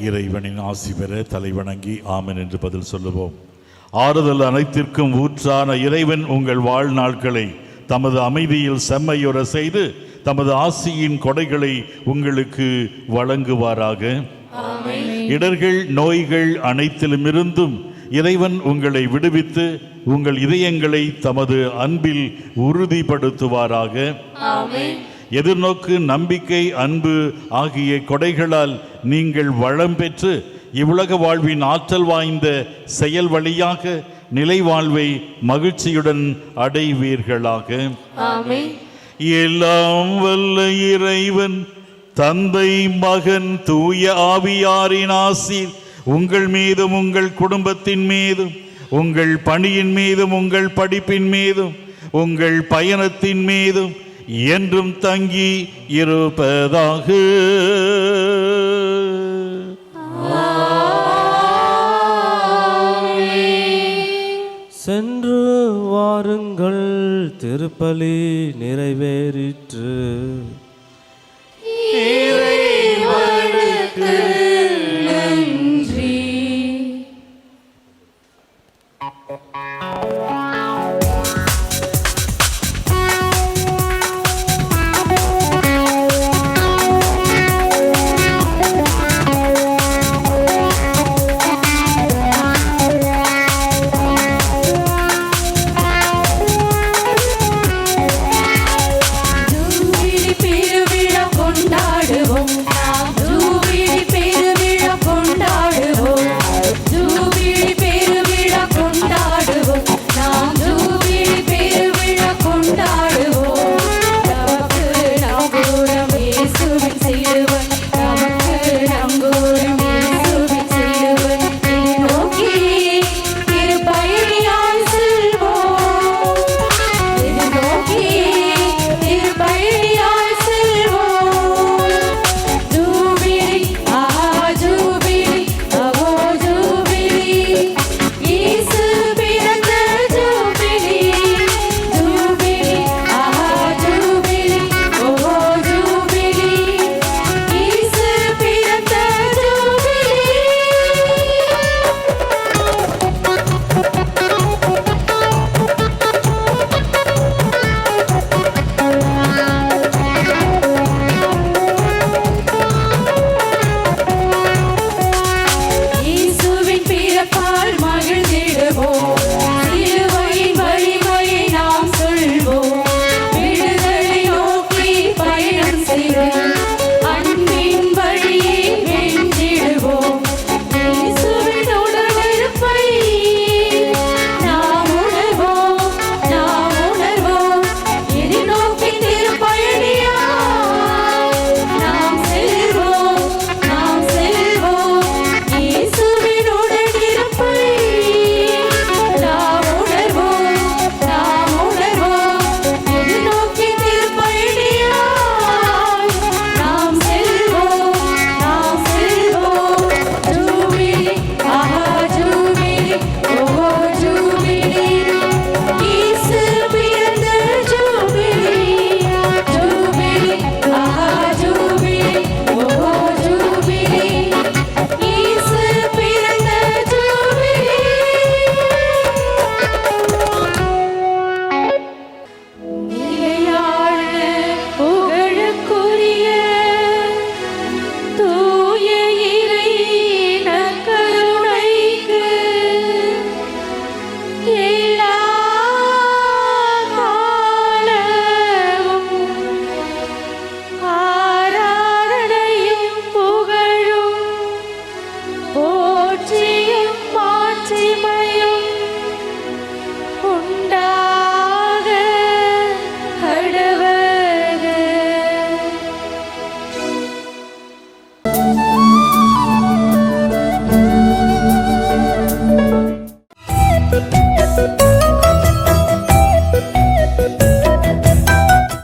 இறைவனின் ஆசி பெற தலைவணங்கி ஆமென் என்று பதில் சொல்லுவோம். ஆறுதல் அனைத்திற்கும் ஊற்றான இறைவன் உங்கள் வாழ்நாட்களை தமது அமைதியில் செம்மையுற செய்து தமது ஆசியின் கொடைகளை உங்களுக்கு வழங்குவாராக. இடர்கள் நோய்கள் அனைத்திலுமிருந்தும் இறைவன் உங்களை விடுவித்து உங்கள் இதயங்களை தமது அன்பில் உறுதிப்படுத்துவாராக. எதிர்நோக்கு நம்பிக்கை அன்பு ஆகிய கொடைகளால் நீங்கள் வளம் பெற்று இவ்வுலக வாழ்வின் ஆற்றல் வாய்ந்த செயல் வழியாக நிலை வாழ்வை மகிழ்ச்சியுடன் அடைவீர்களாக. எல்லாம் வல்ல இறைவன் தந்தை மகன் தூய ஆவியாரின் ஆசீர் உங்கள் மீதும் உங்கள் குடும்பத்தின் மீதும் உங்கள் பணியின் மீதும் உங்கள் படிப்பின் மீதும் உங்கள் பயணத்தின் மீதும் என்றும் தங்கி இருப்பதாக. சென்று வாருங்கள், திருப்பலி நிறைவேறிற்று. இறைவனுக்கு